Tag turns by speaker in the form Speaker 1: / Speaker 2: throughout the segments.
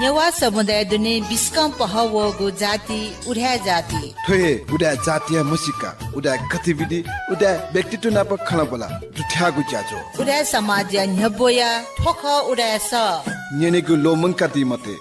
Speaker 1: नेवा समुदाय दुने बिस्कम पहवगु जाति उड्या जाति
Speaker 2: ठोहे उडा जातीय मुसिका उडा गतिविधि उडा व्यक्तित्व नाप खला बोला जुठ्यागु ज्याजो
Speaker 1: उड्या समाज न्यबोया ठोख उड्या स
Speaker 2: नेनेगु लोमंका ति मते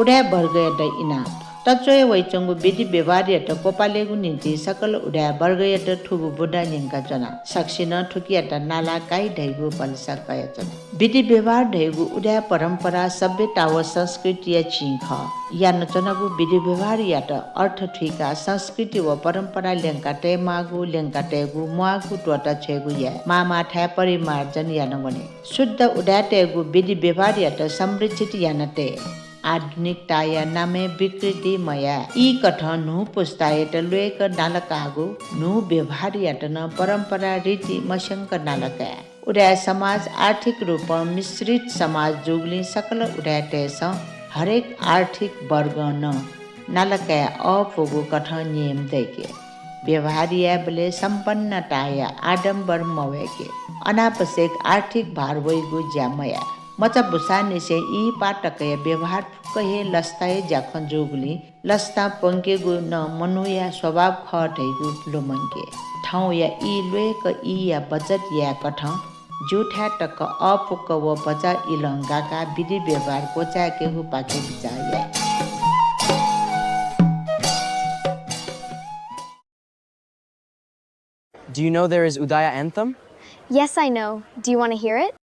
Speaker 3: उड्या वर्ग यट इना तचोय वैचंगु बिदि व्यवहार यट कोपालेगु निम्ति सकल उड्या वर्ग यट ठुगु बुढा निंका जना सक्सिन ठुकी यट नाला काई ढैगु पलसा कय जना बिदि व्यवहार ढैगु उड्या परम्परा सभ्यता व संस्कृति चिंख या नचनगु बिदि व्यवहार यट अर्थ ठिका संस्कृति व परम्परा लेंका टे मागु लेंका टेगु मुआगु टोटा छेगु या मामा ठा परिमार्जन या नगने शुद्ध उड्या टेगु बिदि व्यवहार यट संरक्षित या नटे आधुनिकता या नामे विकृति मया ई कथन नु पुस्तायत लुएक नालकागु नु व्यवहार यटन परम्परा रीति मशंक नालका उड्या समाज आर्थिक रूप मिश्रित समाज जुगली सकल उड्या टेस हरेक आर्थिक वर्ग न नालका अपुगु कथन नियम देके व्यवहार या बले संपन्नता या आडम्बर मवेके अनापसेक आर्थिक भार वैगु ज्यामया मचा बुसाने से ई पाटकय व्यवहार फुकहे लस्ताए जाखन जोगली लस्ता पंकेगु न मनुया स्वभाव खटैगु लोमंके ठाउँ या ई लुएक ई या बचत या कठ जुठा टक अपुक व बचा इलंगाका विधि व्यवहार कोचाके हु पाके बिचाया
Speaker 4: Do you know there is Udaya anthem?
Speaker 5: Yes, I know. Do you want to hear it?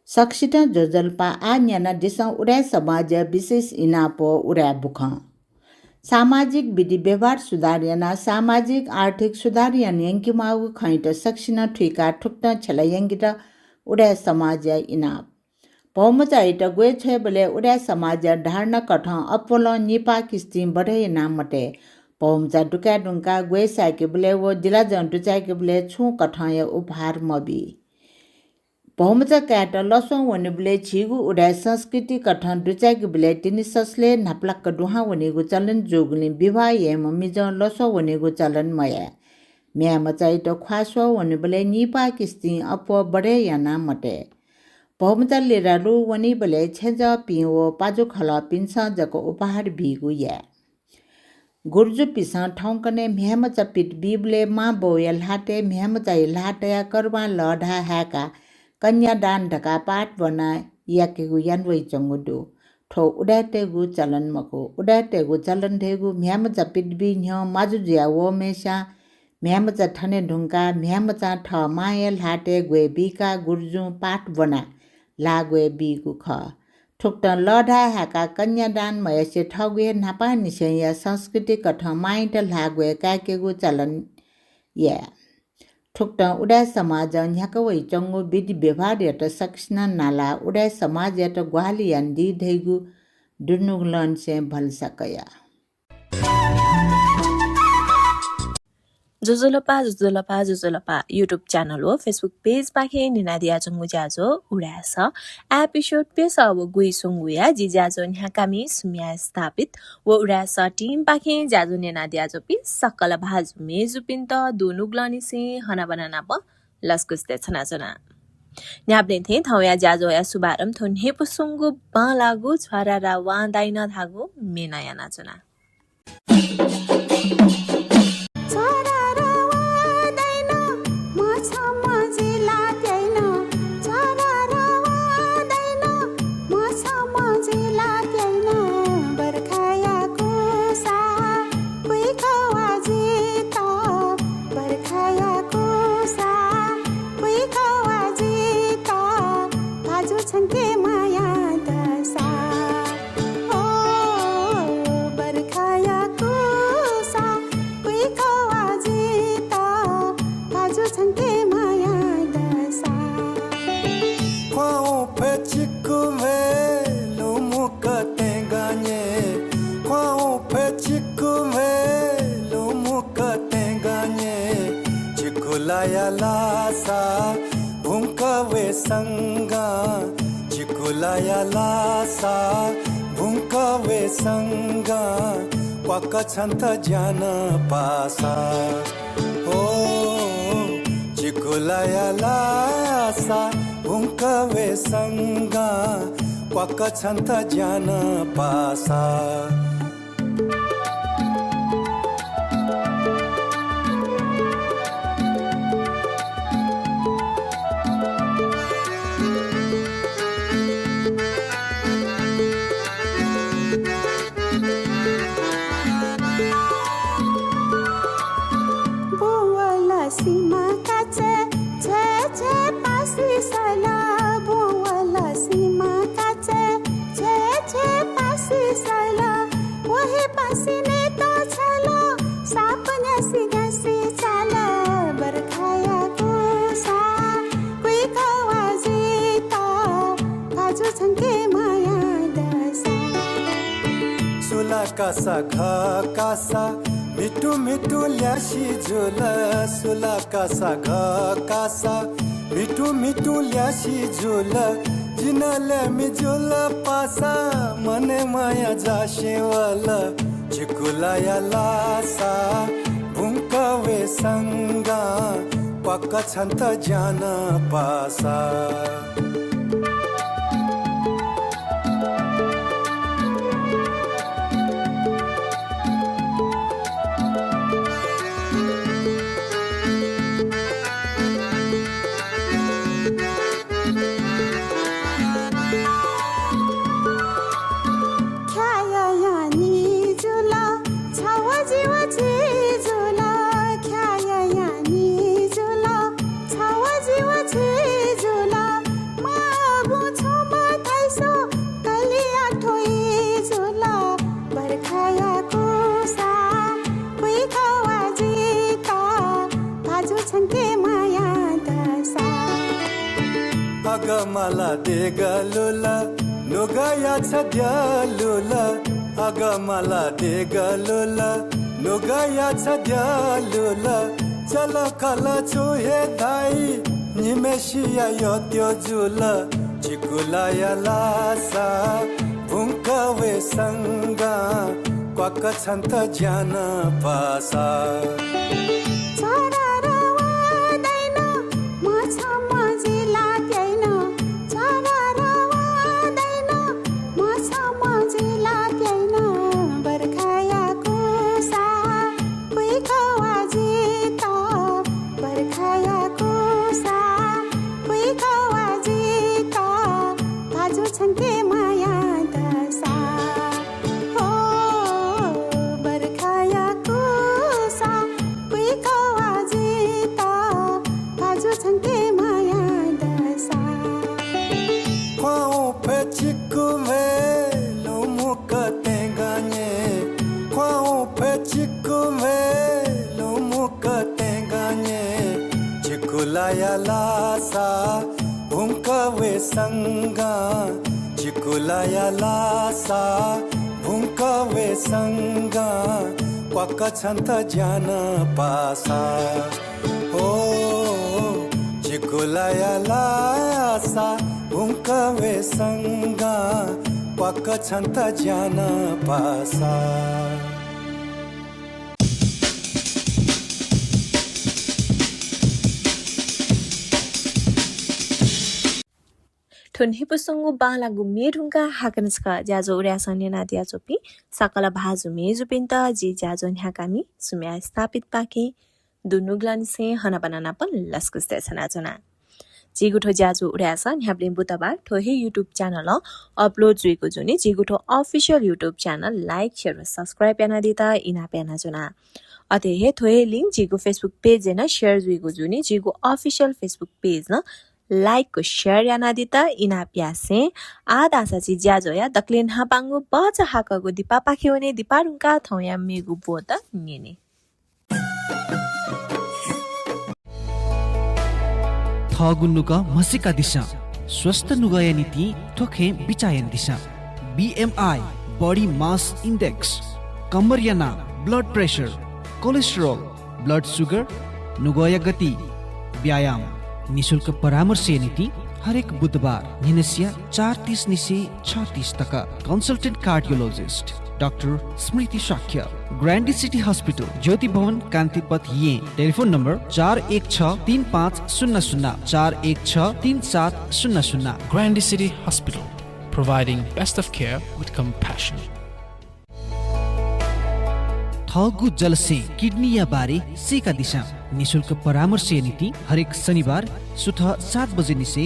Speaker 3: सक्सित जोजल्पा आन्याना दिसं उड्या समाज विशेष इनापो उड्या बुख सामाजिक विधि व्यवहार सुधार याना सामाजिक आर्थिक सुधार यान यंकिमागु खैट सक्सिन ठुका ठुक्न छला यंगित उड्या समाज इनाप बहुमचाइट गए छ बले उड्या समाज ढार्न कठ अपोल निपा किस्ती बढे नामटे बहुमचा डुका डुंका गए साके बले वो जिला जन टुचाके बले छु कठ या उपहार मबी बहुमचा क्याट लसो वने बले छिगु उड्या संस्कृति कठन डुचाकी बले तिनी ससले नाप्लाक डुहा वनेगु चलन जोगले विवाह एम मिज लसो वनेगु चलन मया म्या मचाइट ख्वासो वने बले निपा किस्ती अपो बडे याना मटे बहुमचा लेरालु वनी बले छेज पिओ पाजु खला पिन्सा जको उपहार बिगु या गुर्जु पिसा ठौकने म्यामचा पिट बिबले मा बोयल हाटे म्यामचा लाटया करवा लढा हाका कन्यादान ढका पाठ बना याकेगु यानवै चंगुडु ठो उडाटेगु चलन मको उडाटेगु चलन धेगु म्यामचा पिटबि न्य माजुजिया वो मेसा म्यामचा ठने ढुंका म्यामचा ठ मायल हाटे गवे बिका गुर्जु पाठ बना लागवे बिगु ख ठुक्ट लढा हाका कन्यादान मयसे ठगवे नापा निसया संस्कृति कठ माइट लागवे काकेगु चलन या ठुक्ट उड्या समाज न्याकवै चंगु विधि व्यवहार यट सक्सिना नाला उड्या समाज यट ग्वाली यान्दी धैगु दुर्नुगलन से भल सकया
Speaker 6: जोजोलपा युट्युब च्यानल हो फेसबुक पेज पाखे निनादिया जंगु ज्याजो उडास एपिसोड पेस अब गुइ सुंगुया जि ज्याजो न्याकामी सुम्या स्थापित वो उडास टीम पाखे ज्याजो निनादिया जो पि सकल भाजु मेजुपिन त दुनुग्लनि से हना बनाना प लस्कुस्ते छना जना न्याब्ले थे थौया ज्याजो या सुबारम थोन हेपु सुंगु ब लागु छरा रा वाँदैन धागु मेनाया नाचना
Speaker 7: छन्त ज्यान पासा हो चिकुलाया लासा भुङ्कवे सङ्गा क्वाक छन्त ज्यान पासा कासा घ कासा मिठू मिठू ल्यासी झोल सुला कासा घ कासा मिठू मिठू ल्यासी झोल जिनले मिझोल पासा मने माया जासेवल चिकुलाया लासा भुङ्कवे सङ्गा क्वाक छन्त ज्यान पासा अगमला देगलुला नुगया छद्यालुला अगमला देगलुला नुगया छद्यालुला चल कला छुहे धाई निमेशिया योत्यो जुला चिकुलाया लासा भुङ्कवे सङ्गा क्वाक छन्त ज्यान पासा सङ्गा चिकुलाया लासा भुङ्कवे सङ्गा पक्का छन् त ज्यान पासा ओ चिकुलाया लासा उङ्कवेसँग पक्का छन् त ज्यान पासा
Speaker 6: ठुन्हिपुसंगु बालागु मेढुङ्गा हाकनस्का ज्याजो उड्यासन्य नादिया चोपी सकल भाजु मेजुपिन्त जी ज्याजो न्याकामी सुम्या स्थापित पाके दुनुग्लन से हना बनाना पन लस्कुस्ते छना जना जिगुठो ज्याजो उड्यास न्याब्लिन बुधबार ठोहे युट्युब च्यानल अपलोड जुइको जुनी जिगुठो official YouTube channel like share र सब्स्क्राइब याना दिता इना प्याना जुना अते हे ठोहे लिंक जिगु फेसबुक पेज न शेयर जुइको जुनी जिगु अफिसियल फेसबुक पेज न लाइक को शेयर याना दिता इना प्यासे आदा साची ज्याजो या दक्लिन हापांगु बच हाकगु दिपा पाखेउने दिपारुङका थौया मेगु बोत निने
Speaker 8: थगुन्नुका मसिका दिशा स्वस्थ नुगया नीति ठोखे बिचायन दिशा BMI बॉडी मास इंडेक्स कमरियाना blood pressure cholesterol blood sugar नुगया गति व्यायाम निशुल्क परामर्श नीति हरेक बुधबार निनसिया 4:30 निसे 6:30 तक कंसल्टेंट कार्डियोलॉजिस्ट डॉक्टर स्मृति शाक्य ग्रैंड सिटी हॉस्पिटल ज्योति भवन कांतिपथ ये telephone number 41635000 41633700
Speaker 9: Grand City Hospital, providing best of care with compassion.
Speaker 8: थगु जलसे किडनी या बारे सेका दिशा निशुल्क परामर्श नीति हरेक शनिबार सुबह 7 बजे निसे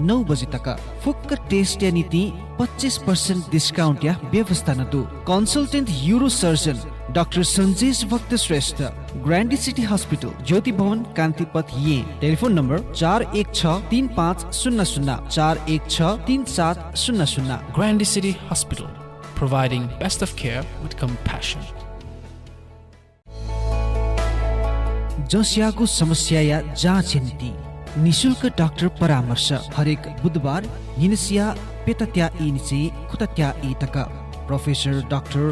Speaker 8: 9 बजे तक फुक्क टेस्ट या नीति 25% डिस्काउंट या व्यवस्था न दो consultant euro surgeon doctor Sanjesh भक्त श्रेष्ठ ग्रैंड सिटी हॉस्पिटल ज्योति भवन कांतिपथ ये telephone number 41635000 41633700
Speaker 9: Grand City Hospital, providing best of care with compassion.
Speaker 8: जसियाको समस्या या जाँच नीति निशुल्क डाक्टर परामर्श हरेक बुधबार हिनसिया पेतत्या इनिसे खुतत्या इतक प्रोफेसर डाक्टर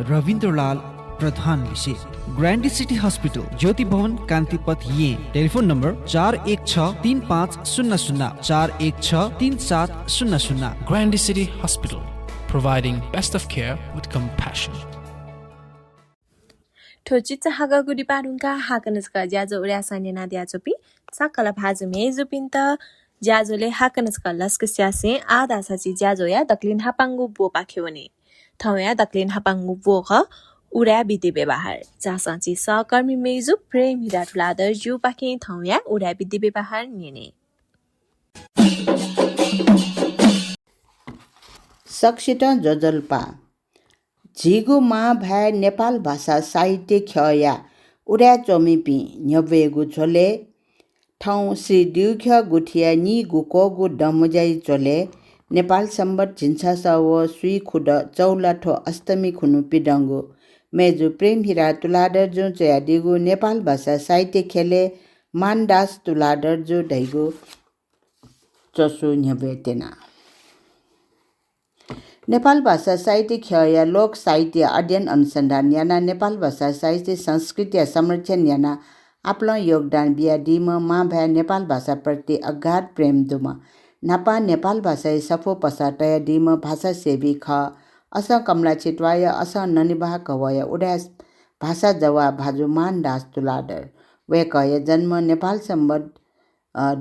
Speaker 8: रविन्द्रलाल प्रधान विषय ग्रैंड सिटी हॉस्पिटल ज्योति भवन कांतिपथ ये telephone number 41635000 41633700
Speaker 9: Grand City Hospital, providing best of care with compassion.
Speaker 6: ठोचिचा हागा गुडी पारुङका हाकनस्का ज्याजो उड्यासन्य नादिया चोपी सकल भाजु मेजुपिन्त ज्याजोले हाकनस्का लस्कस्यासे आधा साची ज्याजो या दक्लिन हापांगु बो पाख्योने थौया दक्लिन हापांगु बो ख उड्या विधि व्यवहार जासाची सहकर्मी मेजु प्रेम हिराठुलादर जु पाखे थौया उड्या विधि व्यवहार निने
Speaker 3: सक्सित जजल्पा झिगु मा भए नेपाल भाषा साहित्य खया उड्या चोमिपी न्यवेगु झोले ठाउँ श्री दिउख्य गुठिया नि गुकोगु डमुजाइ चोले नेपाल सम्बत झिन्सा सव सुई खुड चौलाठो अष्टमी खुनु पिडङ्गु मेजु प्रेम हिरा तुलादर जो चयादिगु नेपाल भाषा साहित्य खेले मानदास तुलादर जो ढैगु चसु न्यवेतेना नेपाल भाषा साहित्य खया लोक साहित्य अध्ययन अनुसन्धान याना नेपाल भाषा साहित्य संस्कृति संरक्षण याना आफ्नो योगदान बिया दिम मा भए नेपाल भाषा प्रति अगाध प्रेम दुम नापा नेपाल भाषा सफो पसाटय दिम भाषा सेवी ख अस कमला छिटवाय अस ननिवाह कवय उडा भाषा जवा भाजु मान दास तुलादर वे कय जन्म नेपाल सम्बत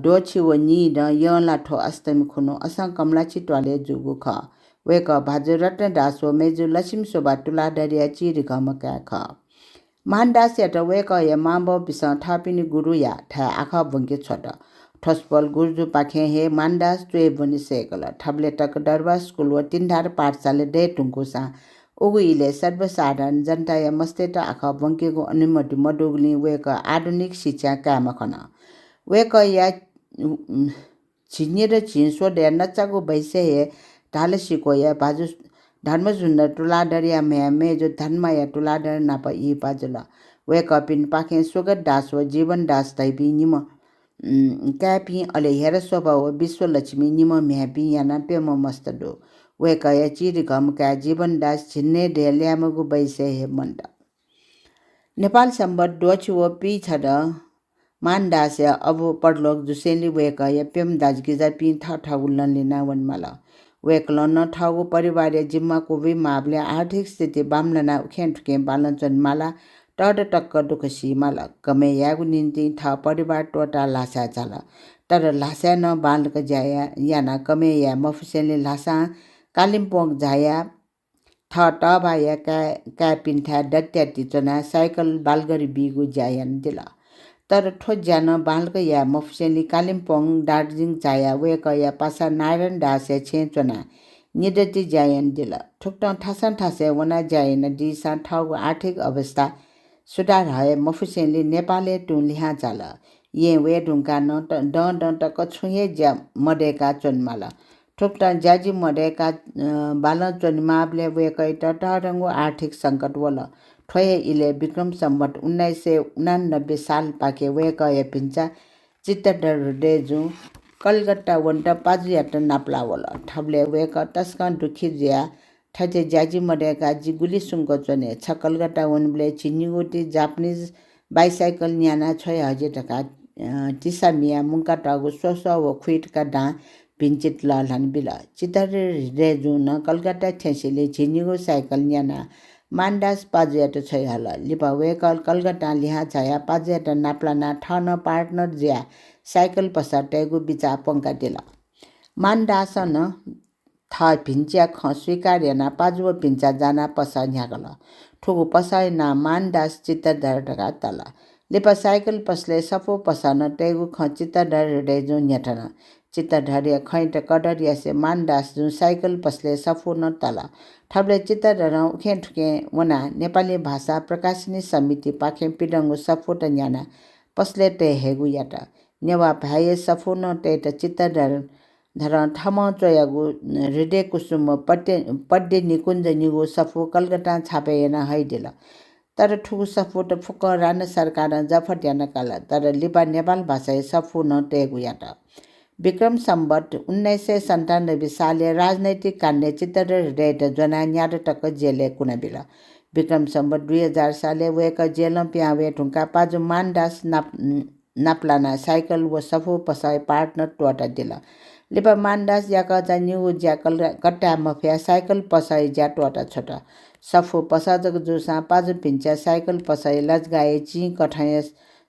Speaker 3: डोछिव नि र यलाठो अष्टमी खुनु अस कमला छिटवाले जुगु ख वेक भाजु रत्न दास व मेजु लक्ष्मी शोभा तुलादरिया चिरि गमका ख मानदास यात वेक य माम्ब बिस थापिनी गुरु या ठा आखा बंके छोट ठोसपल गुरजु पाखे हे मानदास त्वे बनि सेकल ठबले टक दरबा स्कुल व तिनधार पाठशाला दे टुंकुसा उगुइले सर्वसाधारण जनता या मस्तेटा आखा बंकेको अनुमति मडुगली वेक आधुनिक शिक्षा काम खन वेक या छिनेर छिन्सो दे नचाको बैसे हे धालसिको या बाजु धर्म सुन्दर तुलादरिया मे जो धर्म या तुलादर नाप इ पाजुला वे कपिन पाखे सुगत दास व जीवन दास तैपी निम क्यापी अले हेर स्वभाव विश्व लक्ष्मी निम म्यापी याना पेम मस्तडो वे कया चिरि गम का जीवन दास छिन्ने ढेल्यामगु बैसे हे मन्द नेपाल सम्बत डोच व पी छ द मानदास या अब पडलोक जुसेली वेक या पेम दाजगिजा पी ठाउलन लिना वनमाला वेकल न ठाउको परिवार या जिम्मा कोबी माबले आर्थिक स्थिति बामलना उखेन ठुके बालन जन्माला टड टक्क दुखसी माला कमे यागु निन्ति था परिवार टोटा लासा चाला तर लासा न बालक जाया याना कमे या मफुसेले लासा कालिम्पोङ जाया थ टबा या का पिन्था दत्याति चना साइकल बालगरी बिगु जायन दिला तर ठोज जान बालक या मफुसेली कालिम्पोङ दार्जिलिङ जाया वेक या पासा नारायण दास या छेचना निदति जायन दिला ठुक्ट ठासन ठासे वना जायन दिसा ठाउको आर्थिक अवस्था सुधार हए मफुसेली नेपालले टुलिहा जाला ये वे ढुङ्गा न ड टक छुए ज्या मडेका चोनमाला ठुक्ट ज्याजी मडेका बाल चोनमाबले वेकै टरङ्गो आर्थिक सङ्कट वल ठोए इले विक्रम सम्वत 1989 साल पाके वेक या पिन्चा चित्तडर डेजु कलकत्ता वन्ट पाजुयाट नाप्ला वल ठबले वेक तस्कन दुखी ज्या ठते ज्याजी मडेका जिगुली सुङ्को चोने छ कलकत्ता वनब्ले चिनिगोटी जापानिज बाइसाइकल न्याना छोय हजे टका टिसा मिया मुङ्का टागु सोस व खुइटका डा भिन्चित लहलान बिल चितर रेजु न कलकत्ता ठेसिले झिनिगो साइकल न्याना मान्डास पाजुयाट छोय हल लिपा वेकल कलकत्ता लिहा छाया पाजुयाट नाप्लाना ठन पार्टनर ज्या साइकल पसा टेगु बिचा पंका दिला मान्डास न था भिन्च्या ख स्वीकार्यना पाजुव भिन्चा जाना पसा न्यागल ठुगु पसाय ना मानदास चित्तडर ढका तला लिपा साइकल पसले सफो पसन टेगु ख चित्तडर डेजु न्याटन चित्तडर खैट कडर यासे मानदास जु साइकल पसले सफो न तला ठबले चित्तडर उखे ठुके वना नेपाली भाषा प्रकाशनी समिति पाखे पिडङ्गु सफो त न्याना पसले टे हेगु याटा नेवा भाइ सफो न टे चित्तडर धर थम चोयागु हृदय कुसुम पड्डे निकुञ्ज निगो सफो कलकत्ता छापेन हैदिला तर ठुगु सफो त फुक रान सरकार जफट यान काला तर लिपा नेपाल भाषा सफो न टेगु याटा विक्रम सम्वत 1997 साले राजनैतिक काण्डे चित्तडर रेट जना न्याड टक जेले कुनाबिला विक्रम सम्वत 2000 साले वेक जेल प्यावे ढुङ्का पाजु मानदास नाप्लाना साइकल व सफो पसाय पार्टनर टोटा दिला लिपा मानदास याका जान्यु ज्या कट्टा मफिया साइकल पसाई ज्या टोटा छोटा सफो पसाजक जुसा पाजु पिन्चा साइकल पसाई लजगाए ची कठाय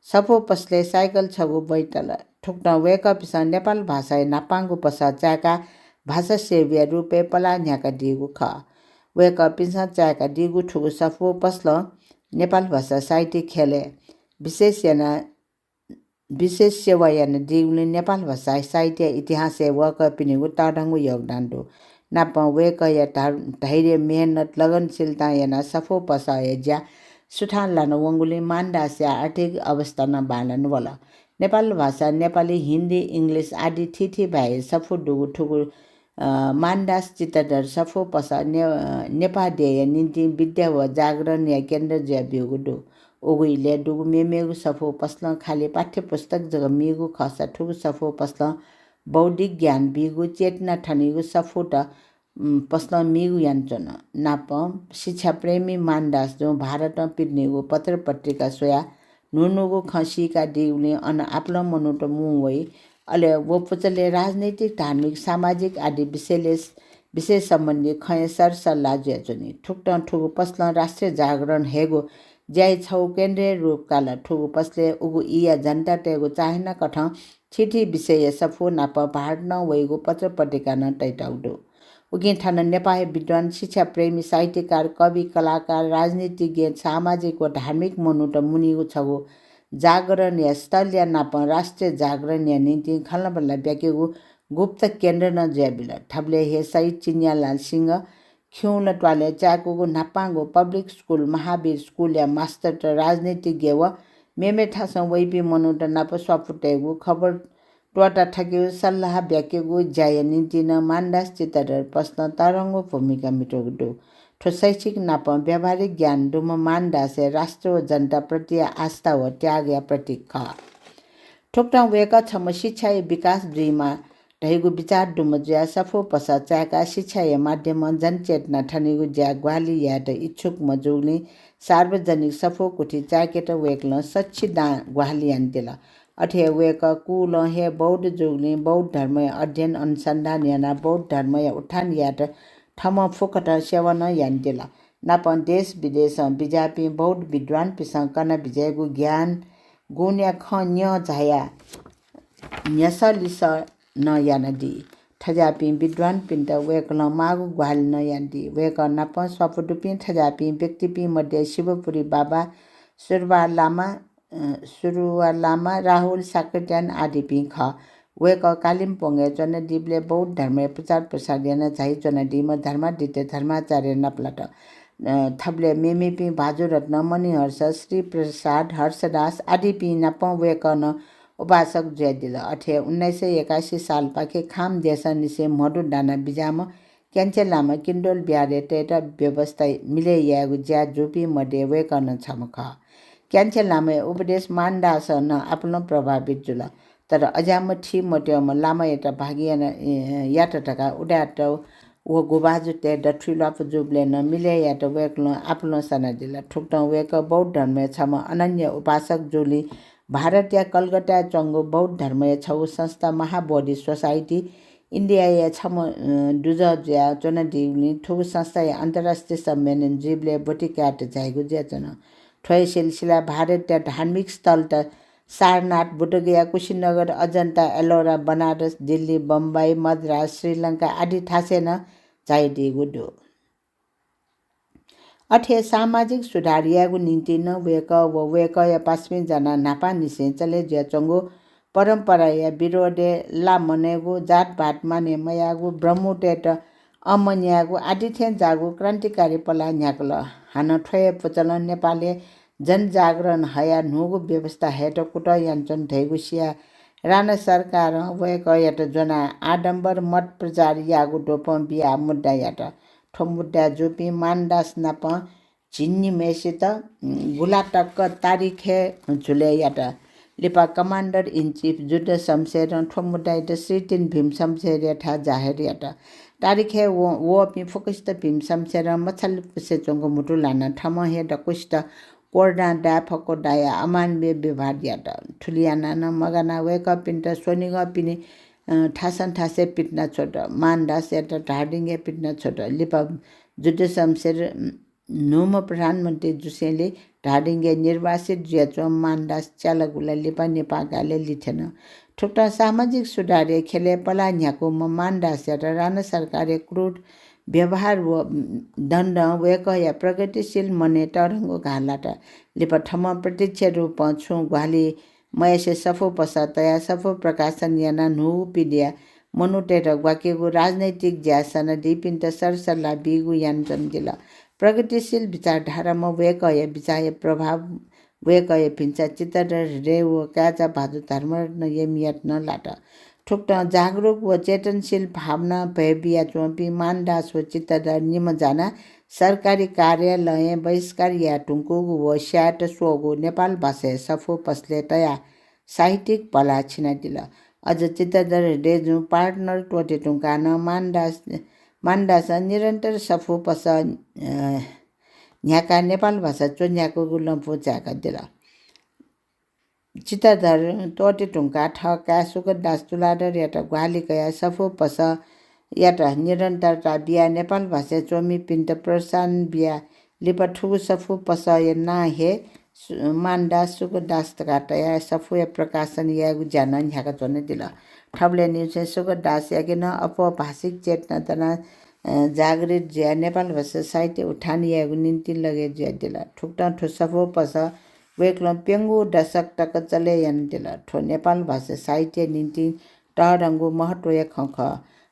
Speaker 3: सफो पसले साइकल छगु बैतल ठुक्ट वेकअप स नेपाल भाषा नापाङ्गु पसा चाका भाषा सेव्य रुपे पला न्याका दिगु ख वेकअप स चाका दिगु ठुगु सफो पसल नेपाल भाषा साहित्य खेले विशेष सेवा यान दिगुले नेपाल भाषा साहित्य इतिहास वक पिनिगु ताडङ्गु योगदान दो नाप वेक या धैर्य मेहनत लगनशीलता याना सफो पसाय ज्या सुठान लान वंगुले मानदास या आर्थिक अवस्था न बालन वला नेपाल भाषा नेपाली हिन्दी इंग्लिश आदि थिथि भए सफो डुगु ठुगु मानदास चित्तडर सफो पसा नेपादेय निन्ति विद्या व जागरण या केन्द्र ज्या बिगु दो ओगुइले डुगु मेमेगु सफो पस्ल खाली पाठ्य पुस्तक जग मिगु खसा ठुगु सफो पस्ल बौद्धिक ज्ञान बिगु चेतना ठनिगु सफो त पस्ल मिगु यान्चन नाप शिक्षा प्रेमी मानदास जो भारत पिड्नेगु पत्र पत्रिका सोया नुनुगु खसीका दिउले अन आपल मनुट मुवै अले वो पुचले राजनीतिक धार्मिक सामाजिक आदि विशेष सम्बन्धी खय सरसल्लाह ज्याचनी ठुक्ट ठुगु पस्ल राष्ट्रिय जागरण हेगो ज्याइ छौ केन्द्रीय रूप काल ठुगु पसले उगु इया जनता टेगु चाहेन कठ छिठी विषय सफो नाप भाड न वैगु पत्र पत्रिका न टैटाउडो उगी ठान नेपाली विद्वान शिक्षा प्रेमी साहित्यकार कवि कलाकार राजनीतिज्ञ सामाजिक व धार्मिक मनुट मुनिगु छगु जागरण या स्थल या नाप राष्ट्रिय जागरण या नीति खल्नबल्ला ब्याकेगु गुप्त केन्द्र न ज्याबिल ठबले हे सही चिन्यालाल सिंह खिउल ट्वाले चाकुगु नापाङ्गो पब्लिक स्कुल महावीर स्कुल या मास्टर त राजनीतिज्ञ व मेमेठास वैपी मनुट नाप स्वाफुटेगु खबर टोटा ठक्यु सल्लाह ब्याकेगु जाय नीति न मानदास चित्तडर पस्न तरङ्गो भूमिका मिटोगु ठो शैक्षिक नाप व्यावहारिक ज्ञान डुम मानदास राष्ट्र व जनता प्रति आस्था व त्याग या प्रतीक ख ठोक्टा वेका छम शिक्षा विकास दुईमा ढैगु विचार डुमज्या सफो पसा चाका शिक्षा या माध्यम जनचेतना ठनेगु ज्या ग्वाली या त इच्छुक मजुगले सार्वजनिक सफो कुठी चाकेट वेक्ल सच्ची दा ग्वाली अन्तेला अठे वेक कुल हे बौद्ध जुगले बौद्ध धर्म अध्ययन अनुसन्धान याना बौद्ध धर्म या उठान या त ठम फुकट सेवन यान्तेला नापन देश विदेश बिजापि बौद्ध विद्वान पिसं कन विजयगु ज्ञान गुण या ख न्य झाया न्यसलिस न यानदी ठजापि विद्वान पिन्त वेकल मागु ग्वाल न यान्दी वेक नप स्वपुटुपि ठजापि व्यक्तिपि मध्ये शिवपुरी बाबा सुरुवा लामा राहुल साकट्यान आदि पि ख वेक कालिम्पोङे जनदीपले बौद्ध धर्म प्रचार प्रसार याना झाइ जनदीम धर्मादित्य धर्माचार्य नप्लाट थप्ले मेमेपि भाजुरत्न मणिहर्ष श्री प्रसाद हर्षदास आदि पि नप वेकन उपासक ज्यादिल अठे 1981 साल पाखे खाम देश निसे मधु डाना बिजाम क्यान्चे लामा किन्डोल ब्यारे टेट व्यवस्था मिले यागु ज्या जुपी मध्ये वेकन छमख क्यान्चे लामा उपदेश मान्दास न आफ्नो प्रभावित जुल तर अजाम ठी मट्यम लामा एटा भागियन यात टका उडाट वो गुबाजु ते दठिलाप जुबले न मिले यात वेकल आफ्नो सना दिल ठुक्ट वेक बौद्ध धर्म छम अनन्य उपासक जुली भारतीय कलकत्ता चंगो बौद्ध धर्म छौ संस्था महाबोधि सोसाइटी इंडिया या छम दुज ज्या चन दिउनी ठु संस्था अन्तर्राष्ट्रिय सम्मेलन जीवले बटिकाट जाइगु ज्याचन ठोय सिलसिला भारतीय धार्मिक स्थल त सारनाथ बुटगया कुशीनगर अजन्ता एलोरा बनारस दिल्ली बम्बई मद्रास श्रीलंका आदि ठासेन जाइदि गुडो अठे सामाजिक सुधार यागु निम्ति न वेक व वेक या पास्मी जना नापा निसे चले ज्या चंगो परम्परा या विरोधे ला मनेगु जात भात माने मयागु ब्रह्मटेट अमन्यागु आदि थे जागु क्रान्तिकारी पला न्याकल हान ठय प्रचलन नेपाली जनजागरण हया नुगु व्यवस्था हेट कुट यान्छन् धैगुसिया राणा सरकार वेक यात जना आडम्बर मत प्रचार यागु डोपम बिया मुद्दा यात ठोमुद्दा जुपी मानदास नाप झिन्नी मेसित गुलाटक तारिखे झुले यात लिपा commander in chief Juddha Shamsher ठोमुद्दा श्रीतिन भीम शमशेर यथा जाहेर यात तारिखे वो अपनी फोकस्त भीम शमशेर मछल पुसे चंगो मुटु लाना ठम हे डकुष्ट कोर्डा डा फको डाया अमानबे व्यवहार यात ठुलियाना न मगाना वेक पिन्ट सोनिग पिने ठासन ठासे पिट्न छोट मानदास यात ढाडिङे पिट्न छोट लिपा जुद्ध शमशेर नोम प्रधानमन्त्री जुसेले ढाडिङे निर्वासित ज्याचो मानदास चालगुला लिपा नेपागाले लिथेन ठुक्टा सामाजिक सुधारे खेले पला न्याको मानदास यात राणा सरकारले क्रूड व्यवहार व दण्ड वेक या प्रगतिशील मने तरङ्गो घालाट लिपा ठम प्रत्यक्ष रूप छु ग्वाली मयसे सफो पसा तया सफो प्रकाशन याना नु पिडिया मनुटेर ग्वाकेगु राजनैतिक ज्यासन दिपिन्त सरसल्ला बिगु यान्जन दिला प्रगतिशील विचारधारामा वेक या विचार प्रभाव वेक या पिन्चा चित्तर रे व काचा भाजु धर्म न यमियत न लाट ठुक्ट जागरुक व चेतनशील भावना भयबिया चोपी मानदास व चित्तर निम जाना सरकारी कार्यालय बहिष्कार या टुङ्कुगु व स्याट सोगु नेपाल भाषा सफो पसले तया साहित्यिक पला छिना दिल अझ चित्तर डेजु पार्टनर टोटे टुङ्कान मानदास निरन्तर सफो पस न्याका नेपाल भाषा चोन्याको गुलम्फु च्याका दिल चित्तर टोटे टुङ्का ठका सुगदास तुलाडर याटा ग्वालिकया सफो पस याटा निरन्तरता बिया नेपाल भाषा चोमी पिन्ट प्रसान बिया लिपा ठुगु सफु पस ना हे मानदास सुगदास काटया सफु या प्रकाशन या ज्ञान ह्याका चोने दिल ठबले न्युज सुगदास यागिन अपभाषिक चेतना तना जागृत ज्या नेपाल भाषा साहित्य उठान यागु निम्ति लगे ज्या दिल ठुक्टा ठु सफु पस वेक्लम पेंगु दशक तक चले यान दिल ठो नेपाल भाषा साहित्य निम्ति टरंगु महत्व या खख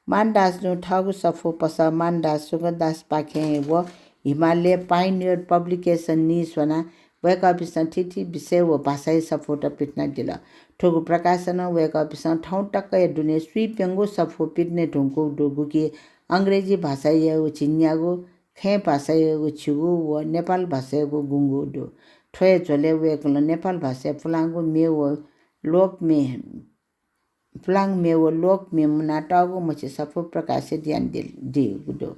Speaker 3: मानदास जो ठगु सफो पस मानदास सुगदास पाखे व हिमालय पाइनियर पब्लिकेशन नि सोना वेक अफिस थिथि विषय व भाषा सफोट पिट्न दिल ठगु प्रकाशन वेक अफिस ठाउँ टक्क दुने सुई पेंगु सफो पिट्ने ढुङ्कु डुगुकी अंग्रेजी भाषा या छिन्यागु खे भाषा या छिगु व नेपाल भाषा या गुंगु दु ठोय झोले वेकल नेपाल भाषा फुलांगु मे व लोक मे फुलाङ मेवो लोक मेमुना टगु मछि सफो प्रकाशित यान दि गुडो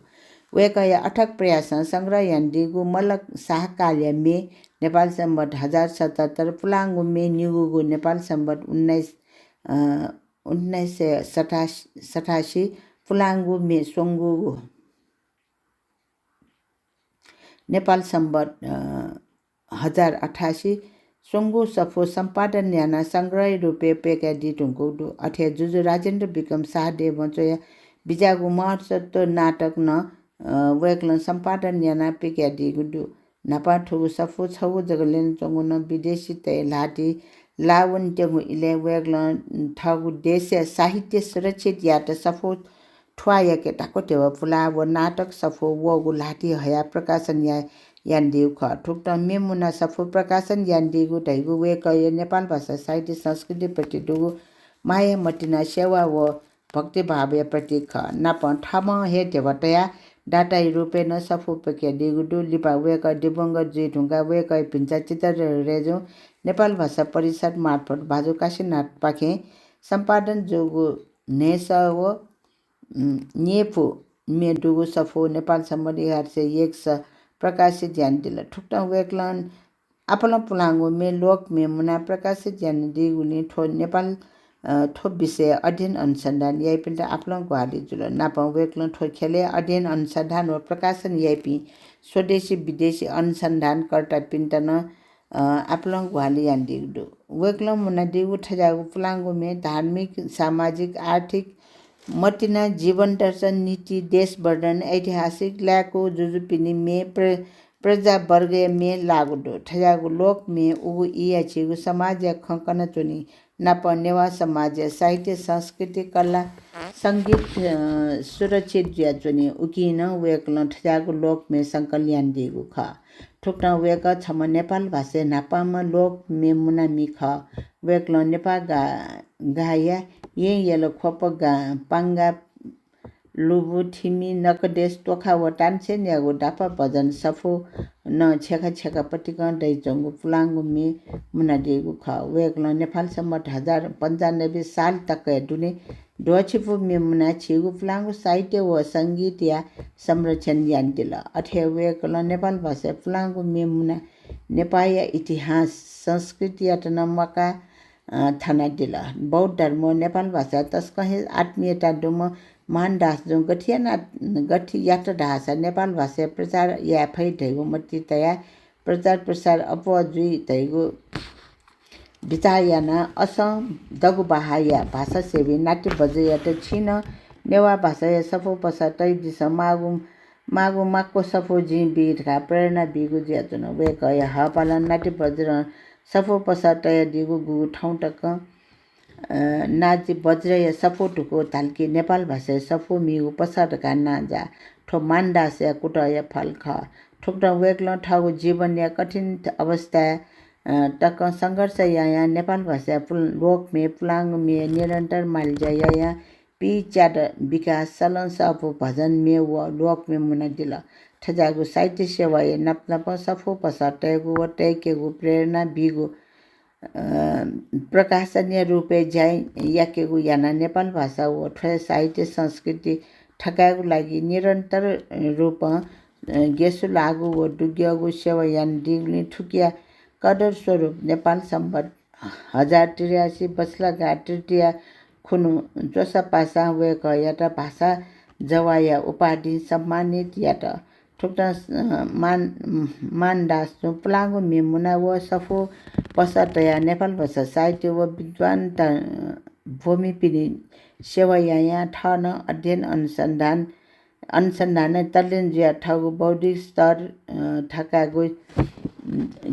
Speaker 3: वेकय अठक प्रयास संग्रह यान दिगु मलक शाहकाल्य मे नेपाल सम्बत 1077 फुलाङ्गु मे निगुगु नेपाल सम्बत 1987 फुलाङ्गु मे सोङ्गु नेपाल सम्बत 1088 सोङ्गु सफो सम्पादन याना संग्रह रूपे पेका दिटुङको अठे जुजु राजेन्द्र विक्रम शाहदेव वञ्चोया बिजागु महत्व नाटक न वेक्लन सम्पादन याना पेका दिगु नापा ठुगु सफो छगु जगलेन चंगु न विदेशी तय लाटी लावन टेगु इले वेक्लन ठगु देश साहित्य सुरक्षित यात सफो ठुवाया के टाको टेवा फुला व नाटक सफो वगु लाटी हया प्रकाशन यान दिउ ख ठुक्ट मेमुना सफो प्रकाशन यान दिगु ढैगु वे कय नेपाल भाषा साहित्य संस्कृति प्रति दुगु माया मटिना सेवा व भक्ति भाव प्रति ख नाप ठम हे देवतया डाटा रूपे न सफो पके दिगु दु लिपा वे क दिवंगत जी ढुंगा वे क पिंचा चित्र रेजो नेपाल भाषा परिषद मार्फत भाजु काशीनाथ पाखे सम्पादन जोगु नेस व नेफु मे दुगु सफो नेपाल सम्बन्धी 101 प्रकाशित ज्ञान दिल ठुक्टा वेक्लन आपल पुलाङ्गो मे लोक मे मुना प्रकाशित ज्ञान दिगुनी ठो नेपाल ठो विषय अध्ययन अनुसन्धान याइपिन्ट आपल ग्वाली जुल नाप वेक्लन ठो खेले अध्ययन अनुसन्धान व प्रकाशन याइपि स्वदेशी विदेशी अनुसन्धान कर्ता पिन्टन आपल ग्वाली यान दिगु वेक्लन मुना दिगु ठजागु पुलाङ्गो मे धार्मिक सामाजिक आर्थिक मटिना जीवन दर्शन नीति देश वर्णन ऐतिहासिक लाको जुजुपिनी मे प्रजा वर्ग मे लागुडो ठजागु लोक मे उगु इया छिगु समाज या खंकन चुनी नाप नेवा समाज साहित्य संस्कृति कला संगीत सुरक्षित ज्या चुनी उकिन वेक्ल ठजागु लोक मे संकल्याण दिगु ख ठुक्न वेक छम नेपाल भाषा नापाम लोक मे मुना मि ख वेक्ल नेपा गाया ये येलो खोप गा पाङ्गा लुबु थिमी नकदेश तोखा व टान्सेन यागु डापा भजन सफो न छेका छेका पटिक दैजंगु पुलाङ्गु मे मुना दिगु ख वेक्ल नेपाल सम्बत 1095 साल तक दुने डोछिपु मे मुना छिगु पुलाङ्गु साहित्य व संगीत या संरक्षण यान दिल अठे वेक्ल नेपाल भाषा पुलाङ्गु मे मुना नेपाली इतिहास संस्कृति यातन मका थाना दिल बौद्ध धर्म नेपाल भाषा तस्कहे आत्मीयता डुम मानदास जो गठी यात्रा ढासा नेपाल भाषा प्रचार या फै ढैगु मति तया प्रचार प्रसार अपजुई ढैगु विचायना असम दगु बहाया भाषा सेवी नाट्य बजया त छिन नेवा भाषा या सफो पसा तै दिस मागु माको सफो जी बिरका प्रेरणा बिगु ज्यातन वे कय हपालन नाट्य बज्र सफो पसा तय दिगु गु ठाउँ टक नाजी बज्र या सफो टुको तालकी नेपाल भाषा सफो मिगु पसाटका नाजा ठो मान्दास या कुट या फल्ख ठुक्ट वेक्ल ठाउँ जीवन या कठिन अवस्था टक संघर्ष या नेपाल भाषा लोक मे पुलाङ मे निरन्तर मालजा या पी च्याट विकास चलन सफो भजन मे व लोक मे मुना दिल ठजागु साहित्य सेवा या नप सफो पसाटेगु व टेकेगु प्रेरणा बिगु प्रकाशनीय रूपे जाय याकेगु याना नेपाल भाषा व ठय साहित्य संस्कृति ठकागु लागि निरन्तर रूप गेसु लागु व दुग्यगु सेवा यान दिगुनी ठुकिया कदर स्वरूप नेपाल सम्बत 1083 बस्लागा तृतीय खुनु जोसा पासा वे कयटा भाषा जवाया उपाधि सम्मानित यात ठुक्टा मानदास पुलाङ्गु मेमुना व सफो पसटया नेपाल भाषा साहित्य व विद्वान भूमि पिनि सेवा या ठन अध्ययन अनुसन्धान तल्लिन ज्या ठगु बौद्धिक स्तर ठकागु